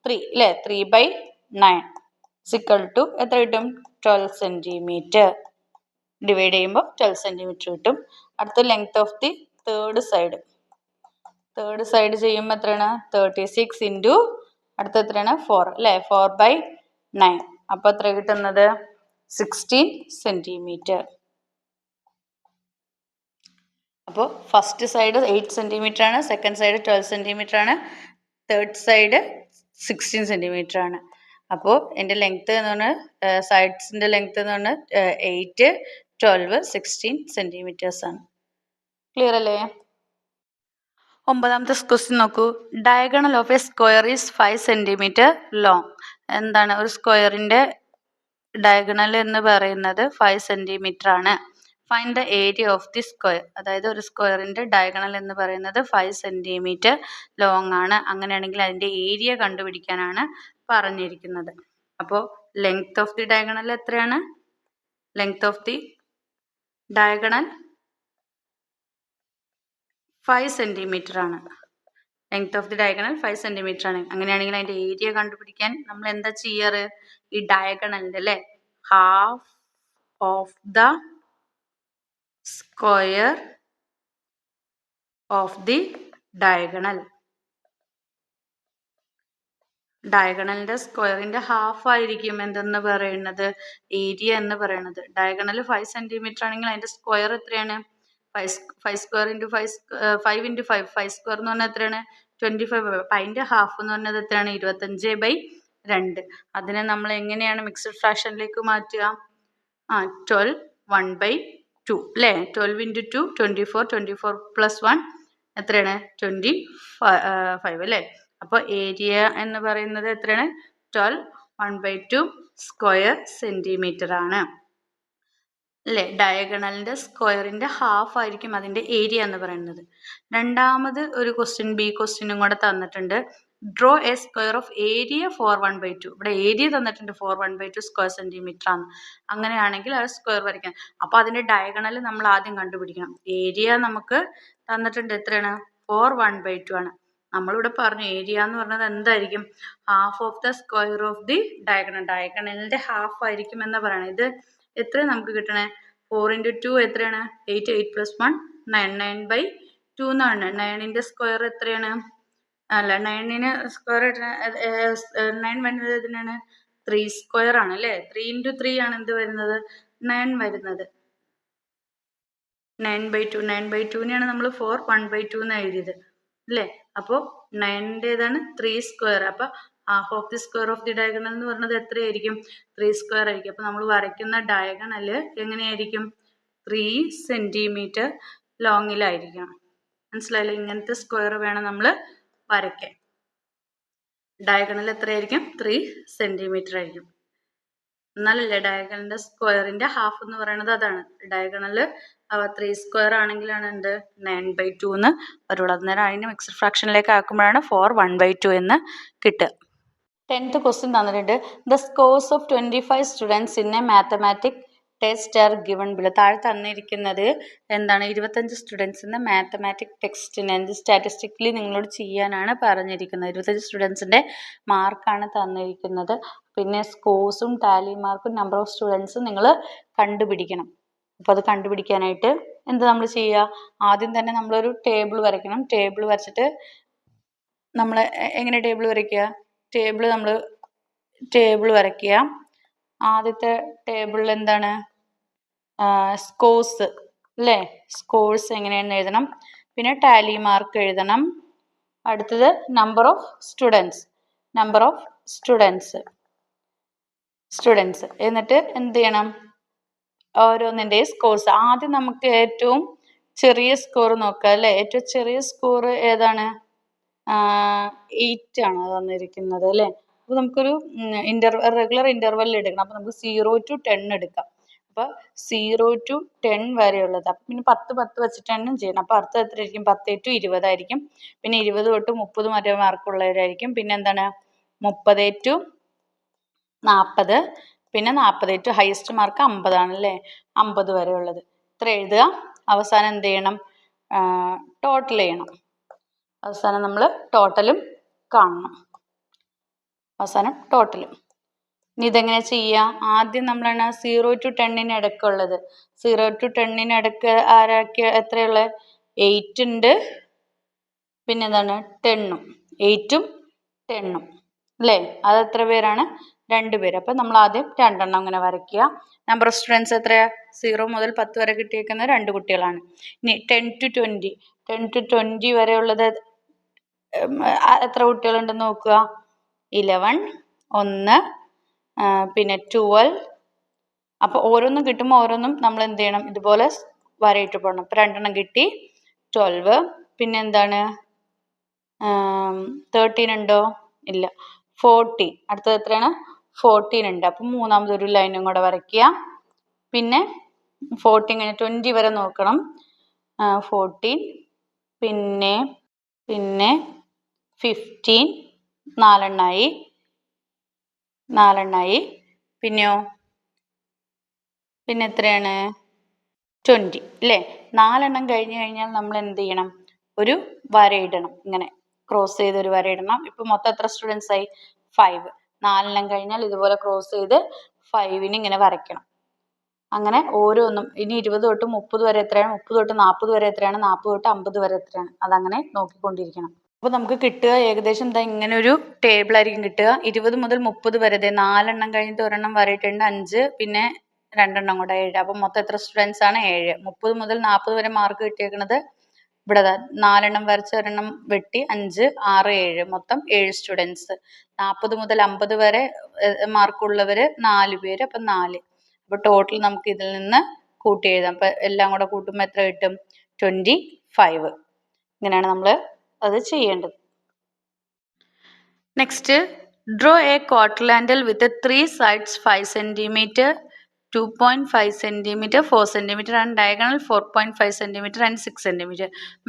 3 അല്ലേ? 3/9 ഇസ് ഈക്വൽ ടു എത്ര കിട്ടും? 12 സെൻറ്റിമീറ്റർ. ഡിവൈഡ് ചെയ്യുമ്പോൾ 12 സെൻറ്റിമീറ്റർ കിട്ടും. അടുത്ത length of the third side ചെയ്യുമ്പോൾ എത്രയാണ്? 36 ഇൻറ്റു അടുത്ത എത്രയാണ്? 4 അല്ലേ? 4/9. അപ്പോൾ എത്ര കിട്ടുന്നത്? 16 സെൻറ്റിമീറ്റർ. അപ്പോൾ ഫസ്റ്റ് സൈഡ് 8 സെൻറ്റിമീറ്റർ ആണ്, സെക്കൻഡ് സൈഡ് 12 സെൻറ്റിമീറ്റർ ആണ്, തേർഡ് സൈഡ് 16 സെൻറ്റിമീറ്റർ ആണ്. അപ്പോൾ എൻ്റെ ലെങ്ത് എന്ന് പറഞ്ഞാൽ സൈഡ്സിൻ്റെ ലെങ്ത് എന്ന് പറഞ്ഞാൽ 8, 12, 16 സെൻറ്റിമീറ്റേഴ്സ് ആണ്. ക്ലിയർ അല്ലേ? 9ാമത്തെ ക്വസ്റ്റ്യൻ നോക്കൂ. Diagonal of A square is 5 centimetre long. എന്താണ്? ഒരു സ്ക്വയറിൻ്റെ ഡയഗണൽ എന്ന് പറയുന്നത് 5 സെൻറ്റിമീറ്റർ ആണ്. Find the area of the square. അതായത് ഒരു സ്ക്വയറിൻ്റെ ഡയഗണൽ എന്ന് പറയുന്നത് 5 സെൻറ്റിമീറ്റർ ലോങ് ആണ്. അങ്ങനെയാണെങ്കിൽ അതിൻ്റെ ഏരിയ കണ്ടുപിടിക്കാനാണ് പറഞ്ഞിരിക്കുന്നത്. അപ്പോൾ ലെങ്ത് ഓഫ് ദി ഡയഗണൽ എത്രയാണ്? Length of the diagonal 5 centimetre ആണ്. Length of the diagonal 5 centimetre ആണ്. അങ്ങനെയാണെങ്കിൽ അതിൻ്റെ ഏരിയ കണ്ടുപിടിക്കാൻ നമ്മൾ എന്താ ചെയ്യാറ്? ഈ ഡയഗണലിൻ്റെ അല്ലേ half of the square of the diagonal. ഡയഗണലിൻ്റെ സ്ക്വയറിൻ്റെ ഹാഫ് ആയിരിക്കും എന്തെന്ന് പറയുന്നത്? ഏരിയ എന്ന് പറയുന്നത്. ഡയഗണൽ 5 സെൻറ്റിമീറ്റർ ആണെങ്കിൽ അതിൻ്റെ സ്ക്വയർ എത്രയാണ്? 5 സ്ക്വയർ ഇൻറ്റു 5 ഇൻറ്റു 5 സ്ക്വയർ എന്ന് പറഞ്ഞാൽ എത്രയാണ്? 25. അപ്പം അതിൻ്റെ ഹാഫ് എന്ന് പറഞ്ഞത് എത്രയാണ്? 25/2. അതിനെ നമ്മൾ എങ്ങനെയാണ് മിക്സഡ് ഫ്രാക്ഷനിലേക്ക് മാറ്റുക? 12 1/2 അല്ലേ? 12 ഇൻറ്റു 2 24, 24 + 1 എത്രയാണ്? 25 അല്ലേ? അപ്പോൾ ഏരിയ എന്ന് പറയുന്നത് എത്രയാണ്? 12 1/2 സ്ക്വയർ സെൻറ്റിമീറ്റർ ആണ് അല്ലേ? ഡയഗണലിൻ്റെ സ്ക്വയറിൻ്റെ ഹാഫ് ആയിരിക്കും അതിൻ്റെ ഏരിയ എന്ന് പറയുന്നത്. രണ്ടാമത് ഒരു ക്വസ്റ്റ്യൻ, ബി ക്വസ്റ്റ്യനും കൂടെ തന്നിട്ടുണ്ട്. Draw A square of area 4 1/2. ഇവിടെ ഏരിയ തന്നിട്ടുണ്ട് 4 1/2 സ്ക്വയർ സെൻറ്റിമീറ്റർ ആണ്. അങ്ങനെയാണെങ്കിൽ അത് സ്ക്വയർ വരയ്ക്കാം. അപ്പോൾ അതിൻ്റെ ഡയഗണൽ നമ്മൾ ആദ്യം കണ്ടുപിടിക്കണം. ഏരിയ നമുക്ക് തന്നിട്ടുണ്ട് എത്രയാണ്? 4 1/2 ആണ്. നമ്മളിവിടെ പറഞ്ഞു ഏരിയ എന്ന് പറഞ്ഞത് എന്തായിരിക്കും? Half of the square of the diagonal. ഡയഗണലിൻ്റെ ഹാഫ് ആയിരിക്കും എന്ന് പറയണം. ഇത് എത്ര നമുക്ക് കിട്ടണേ? 4 ഇൻറ്റു 2 എത്രയാണ്? 8, 8 + 1 9, 9/2 എന്നാണ്. 9ൻ്റെ സ്ക്വയർ എത്രയാണ്? അല്ല, 9ന് സ്ക്വയർ 9 വരുന്നത് ഇതിനാണ് 3 സ്ക്വയർ ആണ് അല്ലേ? 3 ഇൻറ്റു 3 ആണ് എന്ത് വരുന്നത്? 9 വരുന്നത്. 9/2 9/2നെയാണ് നമ്മൾ 4 1/2 എന്ന് എഴുതിയത് അല്ലേ? അപ്പോൾ 9ൻ്റെ ഏതാണ്? 3 സ്ക്വയർ. അപ്പോൾ half of the square of the diagonal എന്ന് പറയുന്നത് എത്രയായിരിക്കും? 3 സ്ക്വയർ ആയിരിക്കും. അപ്പോൾ നമ്മൾ വരയ്ക്കുന്ന ഡയഗണൽ എങ്ങനെയായിരിക്കും? 3 സെൻറ്റിമീറ്റർ ലോങ്ങിലായിരിക്കണം. മനസ്സിലായില്ലേ? ഇങ്ങനത്തെ സ്ക്വയർ വേണം നമ്മൾ വരയ്ക്കാൻ. ഡയഗണൽ എത്രയായിരിക്കും? 3 സെൻറ്റിമീറ്റർ ആയിരിക്കും. എന്നാലല്ലേ ഡയഗണലിൻ്റെ സ്ക്വയറിൻ്റെ ഹാഫ് എന്ന് പറയുന്നത് അതാണ്. ഡയഗണൽ 3 സ്ക്വയർ ആണെങ്കിലാണ് എന്ത്? 9/2 എന്ന് വരുള്ളൂ. അന്നേരം അതിന് മിക്സഡ് ഫ്രാക്ഷനിലേക്ക് ആക്കുമ്പോഴാണ് 4 1/2 എന്ന് കിട്ടുക. 10th ക്വസ്റ്റ്യൻ തന്നിട്ടുണ്ട്. The scores of 25 students in A mathematic test are given below. താഴെ തന്നിരിക്കുന്നത് എന്താണ്? 25 സ്റ്റുഡൻസിൻ്റെ മാത്തമാറ്റിക് ടെക്സ്റ്റിന് എന്ത് സ്റ്റാറ്റിസ്റ്റിക്കലി നിങ്ങളോട് ചെയ്യാനാണ് പറഞ്ഞിരിക്കുന്നത്. 25 സ്റ്റുഡൻസിൻ്റെ മാർക്കാണ് തന്നിരിക്കുന്നത്. പിന്നെ സ്കോഴ്സും ടാലി മാർക്കും നമ്പർ ഓഫ് സ്റ്റുഡൻസും നിങ്ങൾ കണ്ടുപിടിക്കണം. അപ്പോൾ അത് കണ്ടുപിടിക്കാനായിട്ട് എന്താ നമ്മൾ ചെയ്യുക? ആദ്യം തന്നെ നമ്മളൊരു ടേബിൾ വരയ്ക്കണം. ടേബിൾ വരച്ചിട്ട് നമ്മൾ എങ്ങനെ ടേബിൾ വരയ്ക്കുക? ടേബിൾ വരയ്ക്കുക. ആദ്യത്തെ ടേബിളിൽ എന്താണ്? സ്കോഴ്സ് അല്ലേ? സ്കോഴ്സ് എങ്ങനെയാണെന്ന് എഴുതണം. പിന്നെ ടാലി മാർക്ക് എഴുതണം. അടുത്തത് നമ്പർ ഓഫ് സ്റ്റുഡൻസ്. എന്നിട്ട് എന്ത് ചെയ്യണം? ഓരോന്നിൻ്റെ സ്കോർസ്. ആദ്യം നമുക്ക് ഏറ്റവും ചെറിയ സ്കോർ നോക്കാം അല്ലേ? ഏറ്റവും ചെറിയ സ്കോർ ഏതാണ്? 8 ആണ് തന്നിരിക്കുന്നത് അല്ലേ? അപ്പോൾ നമുക്കൊരു റെഗുലർ ഇൻ്റർവെല്ലിൽ എടുക്കണം. അപ്പോൾ നമുക്ക് 0 to 10 എടുക്കാം. അപ്പോൾ 0 to 10 വരെയുള്ളത്. അപ്പം പിന്നെ 10 വെച്ചിട്ട് തന്നെ ചെയ്യണം. അപ്പോൾ അടുത്ത എത്രയായിരിക്കും? 10 to 20 ആയിരിക്കും. പിന്നെ 20 തൊട്ട് 30 വരെ മാർക്കുള്ളവരായിരിക്കും. പിന്നെ എന്താണ്? 30 to 40. പിന്നെ 40 to ഹയസ്റ്റ് മാർക്ക് 50 ആണല്ലേ? 50 വരെ ഉള്ളത് ഇത്ര എഴുതുക. അവസാനം എന്ത് ചെയ്യണം? ടോട്ടൽ ചെയ്യണം. അവസാനം നമ്മൾ ടോട്ടലും കാണണം. ഇനി ഇതെങ്ങനെ ചെയ്യുക? ആദ്യം നമ്മളാണ് 0 to 10 ഇടയ്ക്കുള്ളത്. 0 to 10 ഇടയ്ക്ക് എത്രയുള്ളത്? 8 ഉണ്ട്. പിന്നെ എന്താണ്? 10ഉം. 8ഉം 10ഉം അല്ലേ? അത് എത്ര പേരാണ്? 2 പേര്. അപ്പം നമ്മൾ ആദ്യം 2 എണ്ണം അങ്ങനെ വരയ്ക്കുക. നമ്പർ ഓഫ് സ്റ്റുഡൻസ് എത്രയാ? 0 മുതൽ 10 വരെ കിട്ടിയേക്കുന്നത് 2 കുട്ടികളാണ്. ഇനി 10 to 20 വരെ ഉള്ളത് എത്ര കുട്ടികളുണ്ടെന്ന് നോക്കുക. 11, 1, പിന്നെ 12. അപ്പോൾ ഓരോന്നും കിട്ടുമ്പോൾ ഓരോന്നും നമ്മൾ എന്ത് ചെയ്യണം? ഇതുപോലെ വരയിട്ട് പോകണം. അപ്പോൾ 2 എണ്ണം കിട്ടി. 12. പിന്നെ എന്താണ്? 13 ഉണ്ടോ? ഇല്ല. 14. അടുത്തത് എത്രയാണ്? 14 ഉണ്ട്. അപ്പം മൂന്നാമതൊരു ലൈനും കൂടെ വരയ്ക്കുക. പിന്നെ 14 കഴിഞ്ഞ് 20 വരെ നോക്കണം. 14. പിന്നെ 15. 4 എണ്ണമായി. പിന്നെയോ? പിന്നെ എത്രയാണ്? 20 അല്ലേ? 4 എണ്ണം കഴിഞ്ഞ് കഴിഞ്ഞാൽ നമ്മൾ എന്ത് ചെയ്യണം? ഒരു വരയിടണം. ഇങ്ങനെ ക്രോസ് ചെയ്ത് ഒരു വരയിടണം. ഇപ്പം മൊത്തം എത്ര സ്റ്റുഡൻസ് ആയി? 5. 4 എണ്ണം കഴിഞ്ഞാൽ ഇതുപോലെ ക്രോസ് ചെയ്ത് 5ന് ഇങ്ങനെ വരയ്ക്കണം. അങ്ങനെ ഓരോന്നും. ഇനി 20 തൊട്ട് 30 വരെ എത്രയാണ്? 30 തൊട്ട് 40 വരെ എത്രയാണ്? 40 തൊട്ട് 50 വരെ എത്രയാണ്? അതങ്ങനെ നോക്കിക്കൊണ്ടിരിക്കണം. അപ്പോൾ നമുക്ക് കിട്ടുക ഏകദേശം എന്താ? ഇങ്ങനെ ഒരു ടേബിൾ ആയിരിക്കും കിട്ടുക. 20 മുതൽ 30 വരെ 4 എണ്ണം കഴിഞ്ഞിട്ട് ഒരെണ്ണം വരയിട്ടുണ്ട്. 5. പിന്നെ 2 എണ്ണം കൂടെ 7. അപ്പം മൊത്തം എത്ര സ്റ്റുഡൻസ് ആണ്? 7. 30 മുതൽ 40 വരെ മാർക്ക് കിട്ടിയേക്കുന്നത് ഇവിടെ 4 എണ്ണം വരച്ച് ഒരെണ്ണം വെട്ടി 5, 6, 7. മൊത്തം 7 സ്റ്റുഡൻസ്. 40 മുതൽ 50 വരെ മാർക്കുള്ളവർ 4 പേര്. അപ്പം 4. അപ്പോൾ ടോട്ടൽ നമുക്ക് ഇതിൽ നിന്ന് കൂട്ടി എഴുതാം. അപ്പം എല്ലാം കൂടെ കൂട്ടുമ്പോൾ എത്ര കിട്ടും? 25. ഇങ്ങനെയാണ് നമ്മൾ അത് ചെയ്യേണ്ടത്. Next, draw A quadrilateral with 3 sides 5 cm, 2.5 cm, 4 cm and diagonal 4.5 cm and 6 cm.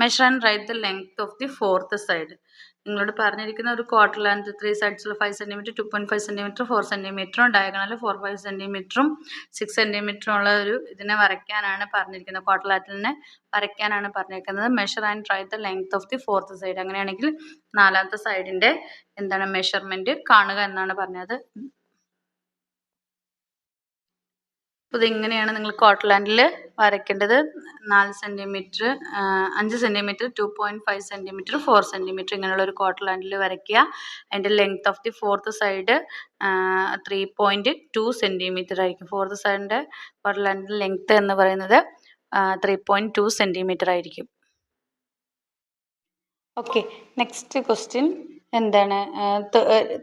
Measure and write the length of the fourth side. നിങ്ങളോട് പറഞ്ഞിരിക്കുന്ന ഒരു quadrilateral 3 sides 5 cm, 2.5 cm, 4 cm, diagonal 4.5 cm, 6 cm ഉള്ള ഒരു ഇതിനെ വരയ്ക്കാനാണ് പറഞ്ഞിരിക്കുന്നത്. ക്വാഡ്രിലാറ്ററലിനെ വരയ്ക്കാനാണ് പറഞ്ഞിരിക്കുന്നത്. Measure and write the length of the fourth side. അങ്ങനെയാണെങ്കിൽ 4ാമത്തെ സൈഡിൻ്റെ എന്താണ് മെഷർമെൻറ്റ് കാണുക എന്നാണ് പറഞ്ഞത്. അപ്പോൾ ഇതിങ്ങനെയാണ് നിങ്ങൾ quadrilateral വരയ്ക്കേണ്ടത്. 4 cm, 5 cm, 2.5 cm, 4 cm ഇങ്ങനെയുള്ള ഒരു ക്വാഡ്രിലാറ്ററൽ വരയ്ക്കുക. അതിൻ്റെ length of the fourth side 3.2 cm ആയിരിക്കും. ഫോർത്ത് സൈഡിൻ്റെ ക്വാഡ്രിലാറ്ററൽ ലെങ്ത് എന്ന് പറയുന്നത് 3.2 cm ആയിരിക്കും. ഓക്കെ, നെക്സ്റ്റ് ക്വസ്റ്റ്യൻ എന്താണ്?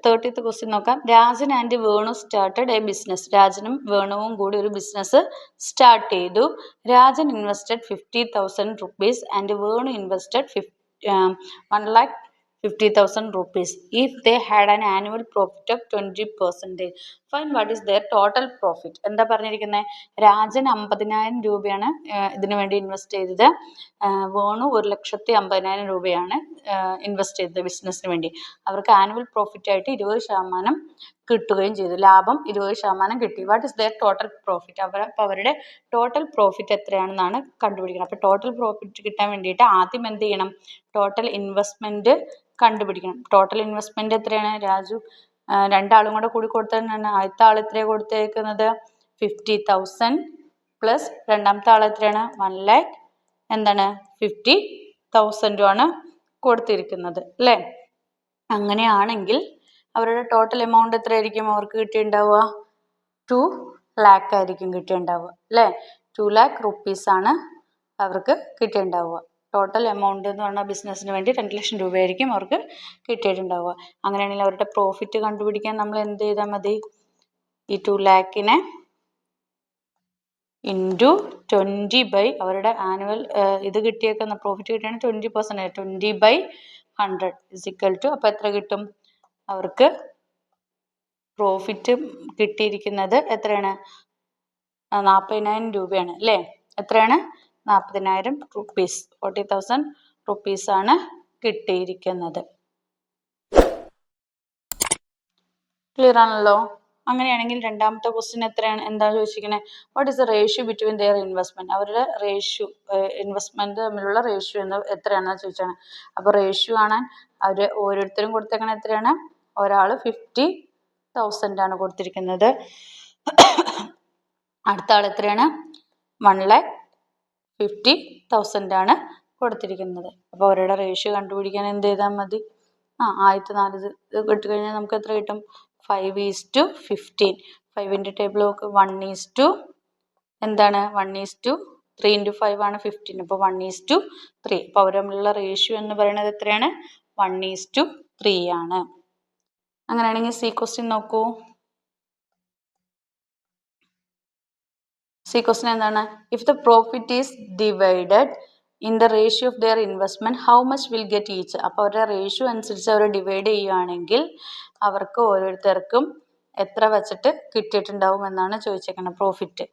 30th ക്വസ്റ്റ്യൻ നോക്കാം. Rajan and Venu started a business. രാജനും വേണുവും കൂടി ഒരു ബിസിനസ് സ്റ്റാർട്ട് ചെയ്തു. Rajan invested 50,000 rupees and Venu invested 1,50,000 rupees. If they had an annual profit of 20%, find what is their total profit. എന്താ പറഞ്ഞിരിക്കുന്നത്? രാജൻ 50,000 രൂപയാണ് ഇതിനു വേണ്ടി ഇൻവെസ്റ്റ് ചെയ്തത്. വേണു 1,50,000 രൂപയാണ് ഇൻവെസ്റ്റ് ചെയ്തത് ബിസിനസ്സിന് വേണ്ടി. അവർക്ക് ആനുവൽ പ്രോഫിറ്റ് ആയിട്ട് 20% കിട്ടുകയും ചെയ്തു. ലാഭം 20% കിട്ടി. What is their total profit? അപ്പോൾ അവരുടെ ടോട്ടൽ പ്രോഫിറ്റ് എത്രയാണെന്നാണ് കണ്ടുപിടിക്കണം. അപ്പോൾ ടോട്ടൽ പ്രോഫിറ്റ് കിട്ടാൻ വേണ്ടിയിട്ട് ആദ്യം എന്ത് ചെയ്യണം? ടോട്ടൽ ഇൻവെസ്റ്റ്മെൻറ്റ് കണ്ടുപിടിക്കണം. ടോട്ടൽ ഇൻവെസ്റ്റ്മെൻറ്റ് എത്രയാണ്? രാജു രണ്ടാളും കൂടി കൊടുത്തതാണ്. ആദ്യത്തെ ആൾ എത്രയാണ് കൊടുത്തേക്കുന്നത്? 50,000 പ്ലസ് രണ്ടാമത്തെ ആൾ എത്രയാണ്? 1,50,000 എന്താണ് 50,000 കൊടുത്തിരിക്കുന്നത് അല്ലേ. അങ്ങനെയാണെങ്കിൽ അവരുടെ ടോട്ടൽ എമൗണ്ട് എത്രയായിരിക്കും അവർക്ക് കിട്ടിയിട്ടുണ്ടാവുക? 2 lakh ആയിരിക്കും കിട്ടിയിട്ടുണ്ടാവുക അല്ലേ. 2 lakh rupees ആണ് അവർക്ക് കിട്ടിയിട്ടുണ്ടാവുക. ടോട്ടൽ എമൗണ്ട് എന്ന് പറഞ്ഞാൽ ബിസിനസ്സിന് വേണ്ടി 2 ലക്ഷം രൂപയായിരിക്കും അവർക്ക് കിട്ടിയിട്ടുണ്ടാവുക. അങ്ങനെയാണെങ്കിൽ അവരുടെ പ്രോഫിറ്റ് കണ്ടുപിടിക്കാൻ നമ്മൾ എന്ത് ചെയ്താൽ മതി? ഈ 2 lakhനെ ഇൻറ്റു 20 ബൈ അവരുടെ ആനുവൽ ഇത് കിട്ടിയേക്കുന്ന പ്രോഫിറ്റ് കിട്ടിയാണ് 20%, 20/100 ഇസ് ഈക്വൽ ടു, അപ്പോൾ എത്ര കിട്ടും അവർക്ക്? പ്രോഫിറ്റ് കിട്ടിയിരിക്കുന്നത് എത്രയാണ്? 40,000 രൂപയാണ് അല്ലേ. എത്രയാണ്? 40,000 rupees, 40,000 rupees ആണ് കിട്ടിയിരിക്കുന്നത്. ക്ലിയർ ആണല്ലോ. അങ്ങനെയാണെങ്കിൽ രണ്ടാമത്തെ ക്വസ്റ്റ്യൻ എത്രയാണ്? എന്താണ് ചോദിച്ചിരിക്കുന്നത്? What is the ratio between there investment? അവരുടെ റേഷ്യോ, ഇൻവെസ്റ്റ്മെന്റ് തമ്മിലുള്ള റേഷ്യോ എത്രയാണെന്ന് ചോദിച്ചാണ്. അപ്പോൾ റേഷ്യോ ആണ് അവർ ഓരോരുത്തരും കൊടുത്തേക്കണ എത്രയാണ്? ഒരാൾ 50,000 ആണ് കൊടുത്തിരിക്കുന്നത്. അടുത്ത ആൾ എത്രയാണ്? 1,50,000 ആണ് കൊടുത്തിരിക്കുന്നത്. അപ്പോൾ അവരുടെ റേഷ്യോ കണ്ടുപിടിക്കാൻ എന്ത് ചെയ്താൽ മതി? ആദ്യത്തെ 4 ഇത് കിട്ടിക്കഴിഞ്ഞാൽ നമുക്ക് എത്ര കിട്ടും? 5:15. 5ൻ്റെ ടേബിൾ നോക്ക്. 1:3. 3 × 5 ആണ് 15. അപ്പോൾ 1:3. അപ്പോൾ അവർ തമ്മിലുള്ള റേഷ്യോ എന്ന് പറയുന്നത് എത്രയാണ്? 1:3 ആണ്. അങ്ങനെയാണെങ്കിൽ സി ക്വസ്റ്റ്യൻ നോക്കൂ. സി ക്വസ്റ്റ്യൻ എന്താണ്? If the profit is divided in the ratio of their investment how much will get each? അപ്പോൾ അവരുടെ റേഷ്യോ അനുസരിച്ച് അവർ ഡിവൈഡ് ചെയ്യുകയാണെങ്കിൽ അവർക്ക് ഓരോരുത്തർക്കും എത്ര വെച്ചിട്ട് കിട്ടിയിട്ടുണ്ടാവും എന്നാണ് ചോദിച്ചേക്കുന്നത്. പ്രോഫിറ്റ്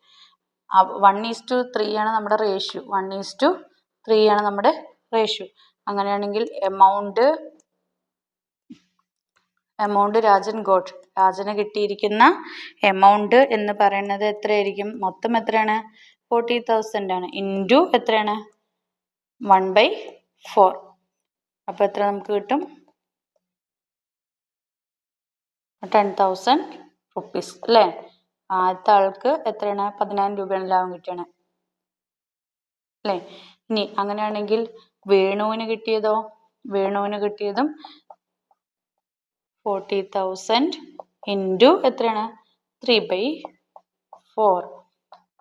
1:3 ആണ് നമ്മുടെ റേഷ്യോ. 1:3 ആണ് നമ്മുടെ റേഷ്യോ. അങ്ങനെയാണെങ്കിൽ എമൗണ്ട് രാജന് കിട്ടിയിരിക്കുന്ന എമൗണ്ട് എന്ന് പറയുന്നത് എത്രയായിരിക്കും? മൊത്തം എത്രയാണ്? 40,000 ആണ്. ഇൻറ്റു എത്രയാണ്? 1/4. അപ്പോൾ എത്ര നമുക്ക് കിട്ടും? 10,000 rupees അല്ലേ. ആദ്യത്തെ ആൾക്ക് എത്രയാണ്? 10,000 രൂപയാണ് ലാഭം കിട്ടിയാണ് അല്ലേ. ഇനി അങ്ങനെയാണെങ്കിൽ വേണുവിന് കിട്ടിയതും 40,000 ഇൻറ്റു എത്രയാണ്? 3/4.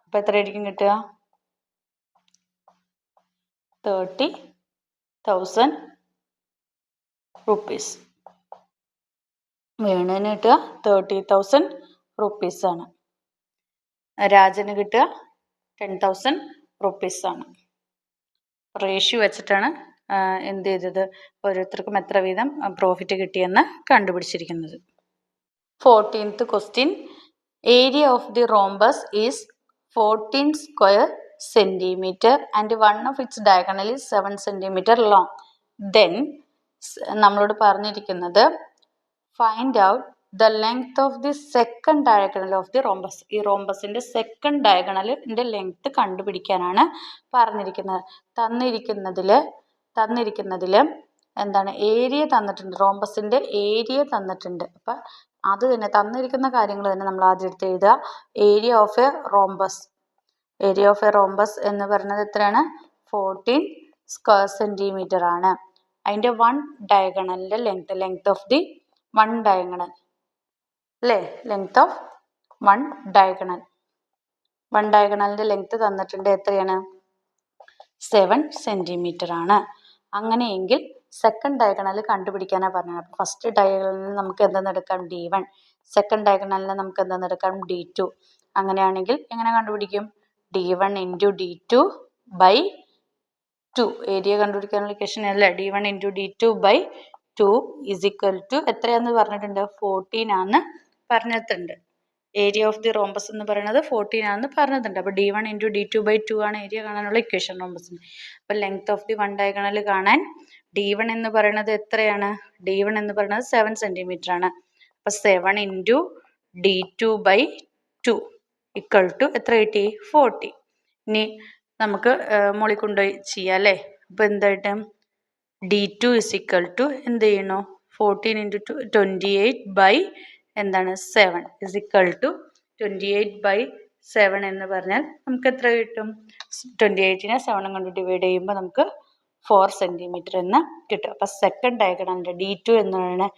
അപ്പോൾ എത്രയായിരിക്കും കിട്ടുക? 30,000 rupees. വേണുവിന് കിട്ടുക 30,000 rupees ആണ്. രാജന് കിട്ടുക 10,000 rupees ആണ്. റേഷ്യോ വെച്ചിട്ടാണ് എന്ത് ചെയ്തത്? ഓരോരുത്തർക്കും എത്ര വീതം പ്രോഫിറ്റ് കിട്ടിയെന്ന് കണ്ടുപിടിച്ചിരിക്കുന്നത്. 14th question. Area of the rhombus is 14 square centimeter and one of its diagonal is 7 centimeter long. Then നമ്മളോട് പറഞ്ഞിരിക്കുന്നത് find out the length of the second diagonal of the rhombus. ഈ റോംബസിന്റെ സെക്കൻഡ് ഡയഗണലിന്റെ ലെങ്ത് കണ്ടുപിടിക്കാനാണ് പറഞ്ഞിരിക്കുന്നത്. തന്നിരിക്കുന്നതിൽ എന്താണ്? Area തന്നിട്ടുണ്ട്. റോംബസിന്റെ area തന്നിട്ടുണ്ട്. അപ്പം അത് തന്നെ തന്നിരിക്കുന്ന കാര്യങ്ങൾ തന്നെ നമ്മൾ ആദ്യം എടുത്ത് എഴുതുക. ഏരിയ ഓഫ് എ റോംബസ് എന്ന് പറയുന്നത് എത്രയാണ്? 14 സ്ക്വയർ സെന്റിമീറ്റർ ആണ്. അതിന്റെ വൺ ഡയഗണലിന്റെ length of the one diagonal അല്ലേ. ലെങ്ത് ഓഫ് വൺ ഡയഗണലിന്റെ ലെങ്ത് തന്നിട്ടുണ്ട്. എത്രയാണ്? 7 centimeter ആണ്. അങ്ങനെയെങ്കിൽ സെക്കൻഡ് ഡയഗണൽ കണ്ടുപിടിക്കാനാണ് പറഞ്ഞത്. അപ്പോൾ ഫസ്റ്റ് ഡയഗണലിന് നമുക്ക് എന്തെന്ന് എടുക്കാം? D1. സെക്കൻഡ് ഡയഗണലിന് നമുക്ക് എന്തെന്ന് എടുക്കാം? D2. അങ്ങനെയാണെങ്കിൽ എങ്ങനെ കണ്ടുപിടിക്കും? D1 into D2/2. ഏരിയ കണ്ടുപിടിക്കാനുള്ള ഇക്വേഷൻ അല്ലേ. D1 into D2/2 is equal to എത്രയാണെന്ന് പറഞ്ഞിട്ടുണ്ട്? 14 ആണെന്ന് പറഞ്ഞിട്ടുണ്ട്. ഏരിയ ഓഫ് ദി റോംബസ് എന്ന് പറയുന്നത് 14 ആണെന്ന് പറഞ്ഞിട്ടുണ്ട്. അപ്പോൾ D1 ഇൻറ്റു D2/2 ആണ് ഏരിയ കാണാനുള്ള ഇക്വേഷൻ റോംബസിന്. അപ്പോൾ length of the one diagonal കാണാൻ D1 എന്ന് പറയുന്നത് എത്രയാണ്? D1 എന്ന് പറയുന്നത് 7 centimeter ആണ്. അപ്പോൾ 7 ഇൻറ്റു D2/2 ഇക്വൽ ടു എത്ര കിട്ടി? 40. ഇനി നമുക്ക് മുകളിൽ കൊണ്ടുപോയി ചെയ്യാം അല്ലേ. അപ്പോൾ എന്തായിട്ട് D2 ഇസ് ഈക്വൽ ടു എന്ത് ചെയ്യണോ? 14 ഇൻറ്റു 28/7 ഇസ് ഈക്വൽ ടു 28/7 7 എന്ന് പറഞ്ഞാൽ നമുക്ക് എത്ര കിട്ടും? 28നെ 7 കൊണ്ട് ഡിവൈഡ് ചെയ്യുമ്പോൾ നമുക്ക് 4 സെൻറ്റിമീറ്റർ എന്ന് കിട്ടും. അപ്പം സെക്കൻഡ് ഡയഗണലിൻ്റെ D2 എന്ന് പറയുന്ന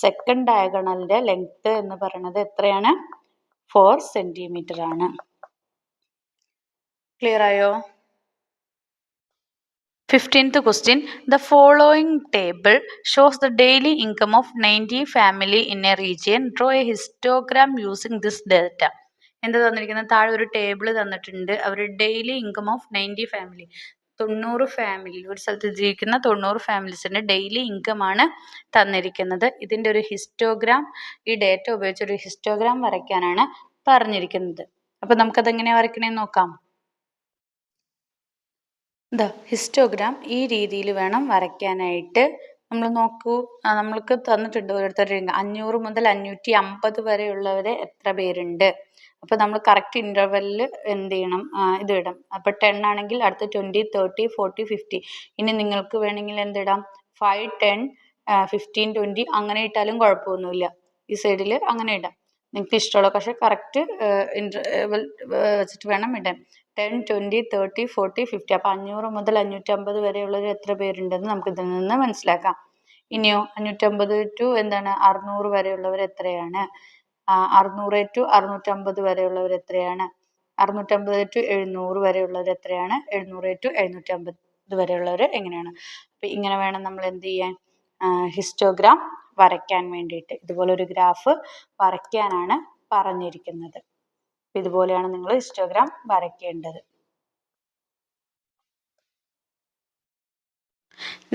സെക്കൻഡ് ഡയഗണലിൻ്റെ ലെങ്ത് എന്ന് പറയുന്നത് എത്രയാണ്? 4 സെൻറ്റിമീറ്റർ ആണ്. ക്ലിയർ ആയോ? 15th question. The following table shows the daily income of 90 family in a region. Draw a histogram using this data. എന്താ തന്നിരിക്കുന്നത്? താഴെ ഒരു ടേബിൾ തന്നിട്ടുണ്ട്. അവരുടെ daily income of 90 family, 90 family, ഒരു സ്ഥലത്ത് ജീവിക്കുന്ന 90 ഫാമിലീസിൻ്റെ ഡെയിലി ഇൻകം ആണ് തന്നിരിക്കുന്നത്. ഇതിൻ്റെ ഒരു ഹിസ്റ്റോഗ്രാം, ഈ ഡേറ്റ ഉപയോഗിച്ച് ഒരു ഹിസ്റ്റോഗ്രാം വരയ്ക്കാനാണ് പറഞ്ഞിരിക്കുന്നത്. അപ്പം നമുക്കതെങ്ങനെയാണ് വരയ്ക്കണേന്ന് നോക്കാം. ഹിസ്റ്റോഗ്രാം ഈ രീതിയിൽ വേണം വരയ്ക്കാനായിട്ട്. നമ്മൾ നോക്കൂ, നമ്മൾക്ക് തന്നിട്ടുണ്ട് ഓരോരുത്തരുടെ 500 മുതൽ 550 വരെയുള്ളവരെ എത്ര പേരുണ്ട്. അപ്പോൾ നമ്മൾ കറക്റ്റ് ഇൻ്റർവെല്ലിൽ എന്ത് ചെയ്യണം? ഇത് ഇടാം. അപ്പോൾ 10 ആണെങ്കിൽ അടുത്ത 20, 30, 40, 50. ഇനി നിങ്ങൾക്ക് വേണമെങ്കിൽ എന്തിടാം? 5, 10, 15, 20 അങ്ങനെ ഇട്ടാലും കുഴപ്പമൊന്നുമില്ല. ഈ സൈഡിൽ അങ്ങനെ ഇടാം, നിങ്ങൾക്ക് ഇഷ്ടമുള്ള. പക്ഷേ കറക്റ്റ് ഇൻ്റർവെൽ വെച്ചിട്ട് വേണം ഇടാൻ. 10, 20, 30, 40, 50. അപ്പോൾ 500 മുതൽ 550 വരെയുള്ളവർ എത്ര പേരുണ്ടെന്ന് നമുക്ക് ഇതിൽ നിന്ന് മനസ്സിലാക്കാം. ഇനിയോ 550 ടു എന്താണ് 600 വരെയുള്ളവർ എത്രയാണ്? 600 ടു 650 വരെയുള്ളവർ എത്രയാണ്? 650 ടു 700 വരെയുള്ളവർ എത്രയാണ്? 700 ടു 750 വരെയുള്ളവർ എങ്ങനെയാണ്? അപ്പോൾ ഇങ്ങനെ വേണം നമ്മൾ എന്ത് ചെയ്യാൻ? ഹിസ്റ്റോഗ്രാം വരയ്ക്കാൻ വേണ്ടിയിട്ട്. ഇതുപോലെ ഒരു ഗ്രാഫ് വരയ്ക്കാനാണ് പറഞ്ഞിരിക്കുന്നത്. ഇതുപോലെയാണ് നിങ്ങൾ histogram വരയ്ക്കേണ്ടത്.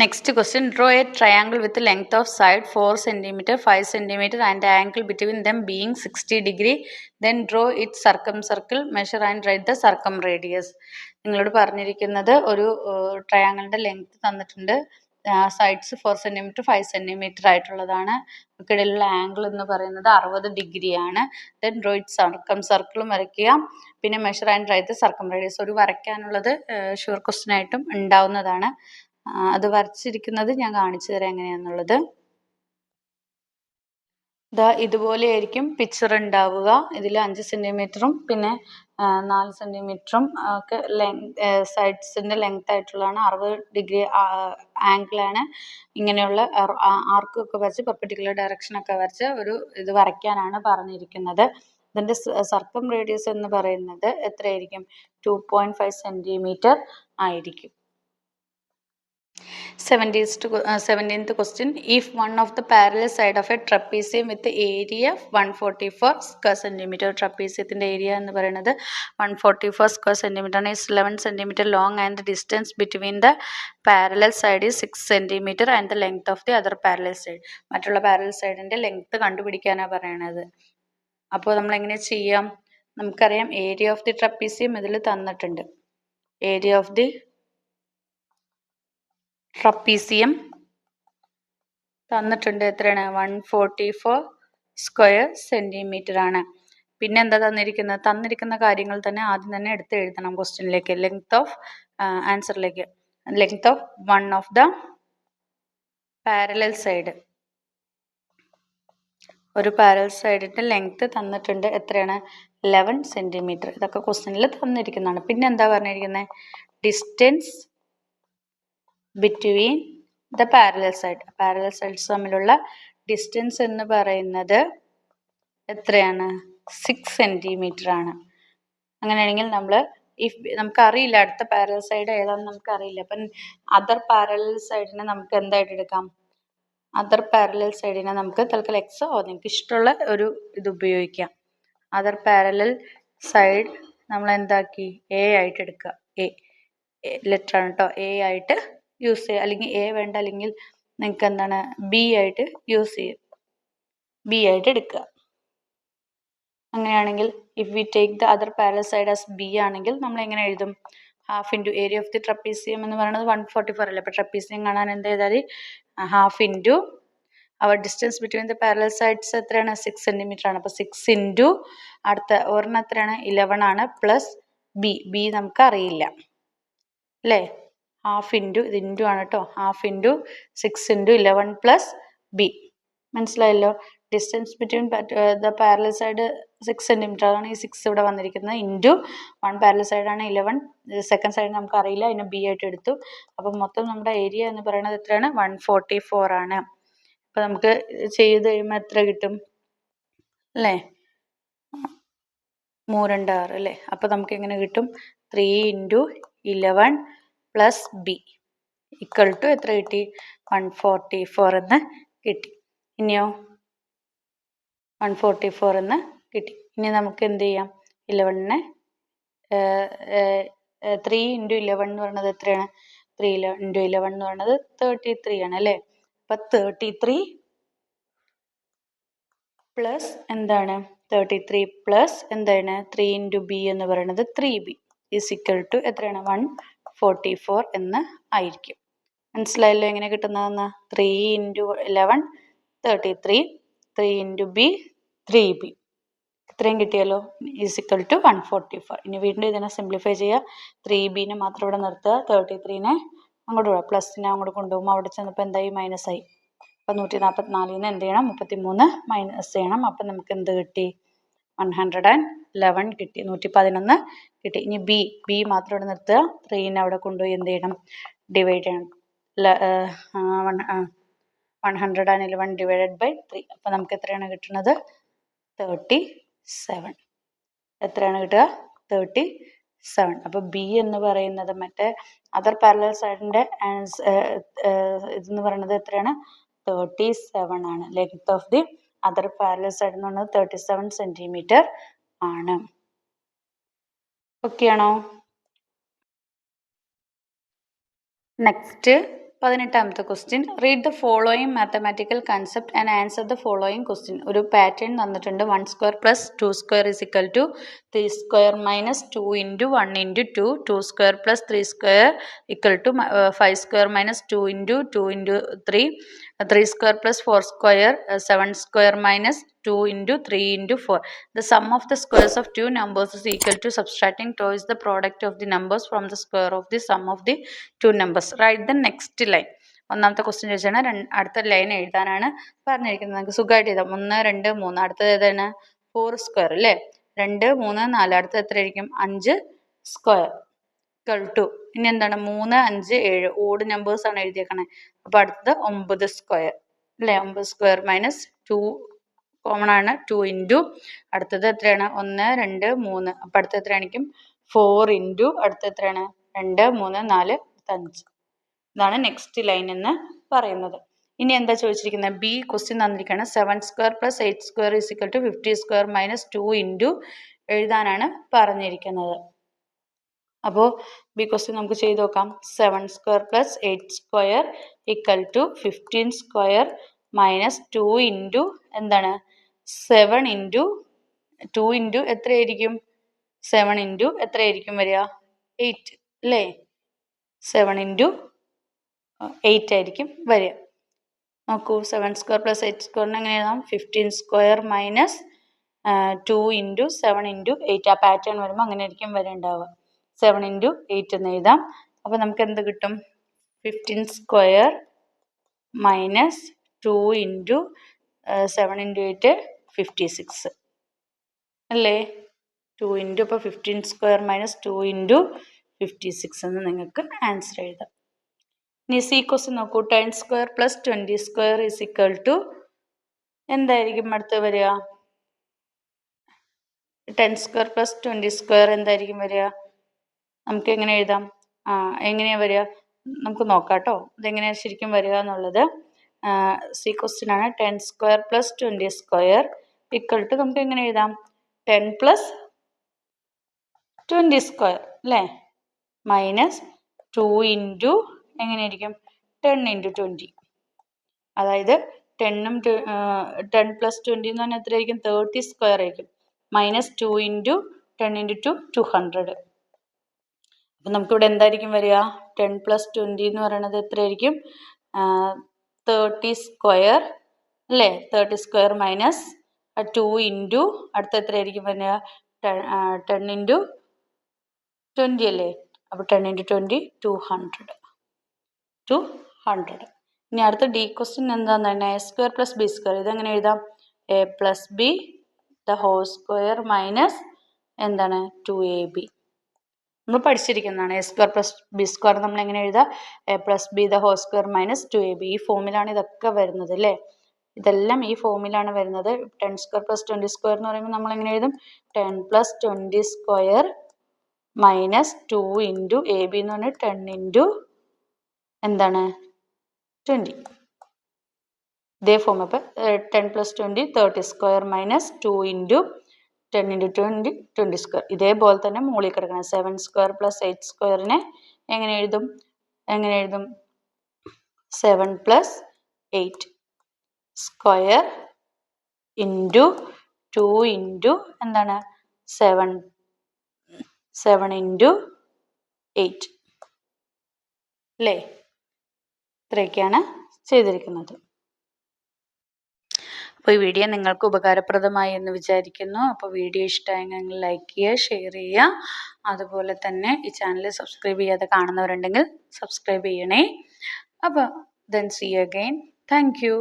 Next question. Draw a triangle with length of side 4 cm, 5 cm and angle between them being 60 degree. Then draw its circumcircle, measure and write the circumradius. നിങ്ങളോട് പറഞ്ഞിരിക്കുന്നത് ഒരു ട്രയാങ്കിളിൻ്റെ ലെങ്ത് തന്നിട്ടുണ്ട്. സൈഡ്സ് 4 cm, 5 cm ആയിട്ടുള്ളതാണ്. ഇടയിലുള്ള angle എന്ന് പറയുന്നത് 60 ഡിഗ്രിയാണ്. Then draw it സർക്കിളും വരയ്ക്കുക. പിന്നെ മെഷർ ആൻഡ് റൈറ്റ് ദ സർക്കംറേഡിയസ്. ഒരു വരയ്ക്കാനുള്ളത് ഷുവർ ക്വസ്റ്റ്യൻ ആയിട്ടും ഉണ്ടാവുന്നതാണ്. അത് വരച്ചിരിക്കുന്നത് ഞാൻ കാണിച്ചു തരാം എങ്ങനെയാണെന്നുള്ളത്. ഇതുപോലെയായിരിക്കും പിക്ചർ ഉണ്ടാവുക. ഇതിൽ 5 സെൻറ്റിമീറ്ററും പിന്നെ 4 സെൻറ്റിമീറ്ററും ഒക്കെ സൈഡ്സിൻ്റെ ലെങ്ത് ആയിട്ടുള്ളതാണ്. 60 ഡിഗ്രി ആംഗിളാണ്. ഇങ്ങനെയുള്ള ആർക്കൊക്കെ വരച്ച് പെർപെൻഡിക്കുലർ ഡയറക്ഷനൊക്കെ വരച്ച് ഒരു ഇത് വരയ്ക്കാനാണ് പറഞ്ഞിരിക്കുന്നത്. ഇതിൻ്റെ സർക്കം റേഡിയസ് എന്ന് പറയുന്നത് എത്രയായിരിക്കും? 2.5 സെൻറ്റിമീറ്റർ ആയിരിക്കും. 17th question. If one of the parallel side of a trapezium with the area of 144 square centimeter, trapeziumത്തിന്റെ area എന്ന് പറയുന്നത് 144 square centimeter ആണ്, is 11 centimeter long and the distance between the parallel side is 6 centimeter and the length of the other parallel side. മറ്റുള്ള parallel സൈഡിൻ്റെ length കണ്ടുപിടിക്കാനാണ് പറയണത്. അപ്പോൾ നമ്മൾ എങ്ങനെ ചെയ്യാം? നമുക്കറിയാം ഏരിയ ഓഫ് ദി ട്രപ്പീസിയം ഇതിൽ തന്നിട്ടുണ്ട്. ഏരിയ ഓഫ് ദി ട്രപ്പീസിയം തന്നിട്ടുണ്ട്. എത്രയാണ്? 144 സ്ക്വയർ സെൻറ്റിമീറ്റർ ആണ്. പിന്നെ എന്താ തന്നിരിക്കുന്നത്? തന്നിരിക്കുന്ന കാര്യങ്ങൾ തന്നെ ആദ്യം തന്നെ എടുത്ത് എഴുതണം ക്വസ്റ്റ്യനിലേക്ക്. ലെങ്ത് ഓഫ് ആൻസറിലേക്ക് length of one of the parallel side. ഒരു പാരലൽ സൈഡിൻ്റെ ലെങ്ത് തന്നിട്ടുണ്ട്. എത്രയാണ്? 11 സെൻറ്റിമീറ്റർ. ഇതൊക്കെ ക്വസ്റ്റ്യനിൽ തന്നിരിക്കുന്നതാണ്. പിന്നെ എന്താ പറഞ്ഞിരിക്കുന്നത്? Distance between the parallel side. Parallel sides തമ്മിലുള്ള ഡിസ്റ്റൻസ് എന്ന് പറയുന്നത് എത്രയാണ്? 6 സെൻറ്റിമീറ്റർ ആണ്. അങ്ങനെയാണെങ്കിൽ നമ്മൾ നമുക്കറിയില്ല അടുത്ത പാരലൽ സൈഡ് ഏതാണെന്ന് നമുക്കറിയില്ല. അപ്പം അതർ പാരലൽ സൈഡിനെ നമുക്ക് എന്തായിട്ട് എടുക്കാം? അതർ പാരലൽ സൈഡിനെ നമുക്ക് തൽക്കാലം എക്സോ നിങ്ങൾക്ക് ഇഷ്ടമുള്ള ഒരു ഇത് ഉപയോഗിക്കാം. അതർ പാരലൽ സൈഡ് നമ്മൾ എന്താക്കി? എ ആയിട്ട് എടുക്കുക. എ ലെറ്റർ ആണ് കേട്ടോ. എ ആയിട്ട് യൂസ് ചെയ്യുക. അല്ലെങ്കിൽ എ വേണ്ട, അല്ലെങ്കിൽ നിങ്ങൾക്ക് എന്താണ് ബി ആയിട്ട് യൂസ് ചെയ്യും. ബി ആയിട്ട് എടുക്കുക. അങ്ങനെയാണെങ്കിൽ if we take the other parallel side as B ആണെങ്കിൽ നമ്മൾ എങ്ങനെ എഴുതും? Half into area of the trapezium എന്ന് പറയുന്നത് 144 അല്ലേ. അപ്പോൾ ട്രപ്പീസിയം കാണാൻ എന്ത് ചെയ്താൽ ഹാഫ് ഇൻറ്റു അവർ distance between the parallel sides എത്രയാണ്? 6 സെൻറ്റിമീറ്റർ ആണ്. അപ്പോൾ 6 ഇൻറ്റു അടുത്ത ഒരെണ്ണം എത്രയാണ്? 11 ആണ്. പ്ലസ് ബി നമുക്ക് അറിയില്ല അല്ലേ. ഹാഫ് ഇൻറ്റു ഇത് ഇൻറ്റു ആണ് കേട്ടോ. Half into 6 into 11 plus B. മനസ്സിലായല്ലോ? Distance between the parallel side 6 centimetre, അതാണ് ഈ 6 ഇവിടെ വന്നിരിക്കുന്നത്. ഇൻറ്റു 1 പാരലൽ സൈഡാണ് 11, സെക്കൻഡ് സൈഡ് നമുക്ക് അറിയില്ല, അതിനെ ബി ആയിട്ട് എടുത്തു. അപ്പം മൊത്തം നമ്മുടെ ഏരിയ എന്ന് പറയുന്നത് എത്രയാണ്? 144 ആണ്. അപ്പം നമുക്ക് ചെയ്ത് കഴിയുമ്പോൾ എത്ര കിട്ടും അല്ലേ? 3 2 6 അല്ലേ? അപ്പം നമുക്ക് എങ്ങനെ കിട്ടും? 3 × 11 പ്ലസ് ബി ഈക്വൽ ടു എത്ര കിട്ടി? 144 എന്ന് കിട്ടി. ഇനിയോ 144 എന്ന് കിട്ടി. ഇനി നമുക്ക് എന്ത് ചെയ്യാം? 11നെ 3 × 11 എന്ന് പറയുന്നത് എത്രയാണ്? 3 × 11 എന്ന് പറയുന്നത് 33 ആണ് അല്ലേ? അപ്പം 33 പ്ലസ് എന്താണ്? 33 പ്ലസ് എന്താണ്? 3 × ബി എന്ന് പറയുന്നത് 3b ഈസ് ഈക്വൽ ടു എത്രയാണ്? 144 എന്ന് ആയിരിക്കും. മനസ്സിലായല്ലോ എങ്ങനെ കിട്ടുന്നതെന്ന്? 3 × 11 33, 3 × b 3b, ഇത്രയും കിട്ടിയല്ലോ. Is equal to 144. ഇനി വീണ്ടും ഇതിനെ സിംപ്ലിഫൈ ചെയ്യുക. 3bനെ മാത്രം ഇവിടെ നിർത്തുക, 33നെ അങ്ങോട്ട് വിടുക, പ്ലസിനെ അങ്ങോട്ട് കൊണ്ടുപോകുമ്പോൾ അവിടെ ചെന്നപ്പോൾ എന്തായി? മൈനസായി. അപ്പം 144 എന്ത് ചെയ്യണം? 33 മൈനസ് ചെയ്യണം. അപ്പം നമുക്ക് എന്ത് കിട്ടി? 111 കിട്ടി, 111 കിട്ടി. ഇനി ബി മാത്രം ഇവിടെ നിർത്തുക, 3നെ അവിടെ കൊണ്ടുപോയി എന്ത് ചെയ്യണം? ഡിവൈഡ് ചെയ്യണം. 111 ഡിവൈഡഡ് ബൈ 3. അപ്പം നമുക്ക് എത്രയാണ് കിട്ടുന്നത്? 37. എത്രയാണ് കിട്ടുക? 37. അപ്പോൾ ബി എന്ന് പറയുന്നത് മറ്റേ അതർ പാരലൽ സൈഡിൻ്റെ ഇതെന്ന് പറയുന്നത് എത്രയാണ്? 37 ആണ്. Length of the other parallel side എന്ന് പറയുന്നത് 37 സെൻറ്റിമീറ്റർ ആണ്. ഓക്കെ ആണോ? നെക്സ്റ്റ് 18ാമത്തെ question. Read the following mathematical concept and answer the following question. ഒരു പാറ്റേൺ തന്നിട്ടുണ്ട്. 1² + 2² = 3² - 2 × 1 × 2, 2² + 3² = 5² - 2 × 2 × 3, 3² + 4², 7² - 2 × 3 × 4. The sum of the squares of two numbers is equal to subtracting twice the product of the numbers from the square of the sum of the two numbers. Write the next line. ഒന്നാമത്തെ question ചോദിച്ചാണ്. അടുത്ത line എഴുതാനാണ് പറഞ്ഞിരിക്കുന്നത്. നമുക്ക് സുഖമായിട്ട് എഴുതാം. 1 2 3. അടുത്തത് ഏതാണ്? 4² അല്ലേ? 2 3 4. അടുത്തത് എത്രയായിരിക്കും? 5² = ഇനി എന്താണ്? 3 5 7. ഓഡ് നമ്പേഴ്സ് ആണ് എഴുതിയേക്കണേ. അപ്പോൾ അടുത്തത് 9² അല്ലേ? 9² - 2 കോമൺ ആണ്, 2 × അടുത്തത് എത്രയാണ്? 1 2 3. അപ്പം അടുത്തത് എത്രയായിരിക്കും? 4 × അടുത്തത് എത്രയാണ്? 2 3 4 5. ഇതാണ് നെക്സ്റ്റ് ലൈൻ എന്ന് പറയുന്നത്. ഇനി എന്താ ചോദിച്ചിരിക്കുന്നത്? ബി ക്വസ്റ്റ്യൻ തന്നിരിക്കുകയാണ്. 7² + 8² = 50² - 2 × എഴുതാനാണ് പറഞ്ഞിരിക്കുന്നത്. അപ്പോൾ ബി ക്വസ്റ്റ്യൻ നമുക്ക് ചെയ്ത് നോക്കാം. 7² + 8² = 15² - 2 × എന്താണ്? 7 × 2 × എത്രയായിരിക്കും? 7 × എത്രയായിരിക്കും വരിക? 8 അല്ലേ? 7 × 8 ആയിരിക്കും വരിക. നോക്കൂ, 7² + 8² എങ്ങനെ എഴുതാം? 15² - 2 × 7 × 8. ആ പാറ്റേൺ വരുമ്പോൾ അങ്ങനെ ആയിരിക്കും വരേണ്ടാവുക. 7 × 8 എന്ന് എഴുതാം. അപ്പോൾ നമുക്ക് എന്ത് കിട്ടും? 15² - 2 × 7 × 8 56 അല്ലേ? 2 × അപ്പോൾ 15² - 2 × 56 എന്ന് നിങ്ങൾക്ക് ആൻസർ എഴുതാം. ഇനി സി ക്വസ്റ്റ്യൻ നോക്കൂ. 10² + 20² = എന്തായിരിക്കും അടുത്ത് വരിക? 10² + 20² എന്തായിരിക്കും വരിക? നമുക്ക് എങ്ങനെ എഴുതാം? എങ്ങനെയാണ് വരിക? നമുക്ക് നോക്കാം കേട്ടോ, ഇതെങ്ങനെയാണ് ശരിക്കും വരിക എന്നുള്ളത്. സി ക്വസ്റ്റ്യൻ ആണ്. 10² + 20² = നമുക്ക് എങ്ങനെ എഴുതാം? 10 + 20² അല്ലേ? -2 × എങ്ങനെയായിരിക്കും? 10 × 20. അതായത് 10 + 20 എന്ന് പറഞ്ഞാൽ എത്രയായിരിക്കും? 30² ആയിരിക്കും. -2 × 10 × 2 200. അപ്പം നമുക്കിവിടെ എന്തായിരിക്കും വരിക? 10 + 20 എന്ന് പറയുന്നത് എത്രയായിരിക്കും? 30² അല്ലേ? 30² - 2 × അടുത്ത എത്രയായിരിക്കും വരിക? 10 × 20 അല്ലേ? അപ്പോൾ 10 × 20 200. ഇനി അടുത്ത ഡി ക്വസ്റ്റ്യൻ എന്താണെന്ന് പറഞ്ഞാൽ A² + B². ഇതെങ്ങനെ എഴുതാം? A plus B the whole square minus എന്താണ് 2ab. നമ്മൾ പഠിച്ചിരിക്കുന്നതാണ്. A square plus B square നമ്മൾ എങ്ങനെ എഴുതുക? A plus B the whole square minus 2ab. ഈ ഫോമിലാണ് ഇതൊക്കെ വരുന്നത് അല്ലേ? ഇതെല്ലാം ഈ ഫോമിലാണ് വരുന്നത്. 10 സ്ക്വയർ പ്ലസ് 20 സ്ക്വയർ എന്ന് പറയുമ്പോൾ നമ്മൾ എങ്ങനെ എഴുതും? 10 plus 20 square minus 2 into A B എന്ന് പറഞ്ഞാൽ 10 ഇൻറ്റു എന്താണ് 20. ഇതേ ഫോം. അപ്പോൾ 10 plus 20 30 square minus 2 into 10 into 20 20 square. ഇതേപോലെ തന്നെ മുകളിൽ കിടക്കണം. 7 സ്ക്വയർ പ്ലസ് 8 സ്ക്വയറിനെ എങ്ങനെ എഴുതും? 7 പ്ലസ് 8 സ്ക്വയർ ഇൻറ്റു 2 ഇൻറ്റു എന്താണ് 7 ഇൻറ്റു 8 അല്ലേ? ഇത്രയൊക്കെയാണ് ചെയ്തിരിക്കുന്നത്. അപ്പോൾ ഈ വീഡിയോ നിങ്ങൾക്ക് ഉപകാരപ്രദമായി എന്ന് വിചാരിക്കുന്നു. അപ്പോൾ വീഡിയോ ഇഷ്ടമായെങ്കിൽ ലൈക്ക് ചെയ്യുക, ഷെയർ ചെയ്യുക. അതുപോലെ തന്നെ ഈ ചാനൽ സബ്സ്ക്രൈബ് ചെയ്യാതെ കാണുന്നവരുണ്ടെങ്കിൽ സബ്സ്ക്രൈബ് ചെയ്യണേ. അപ്പോൾ then see you again. Thank you.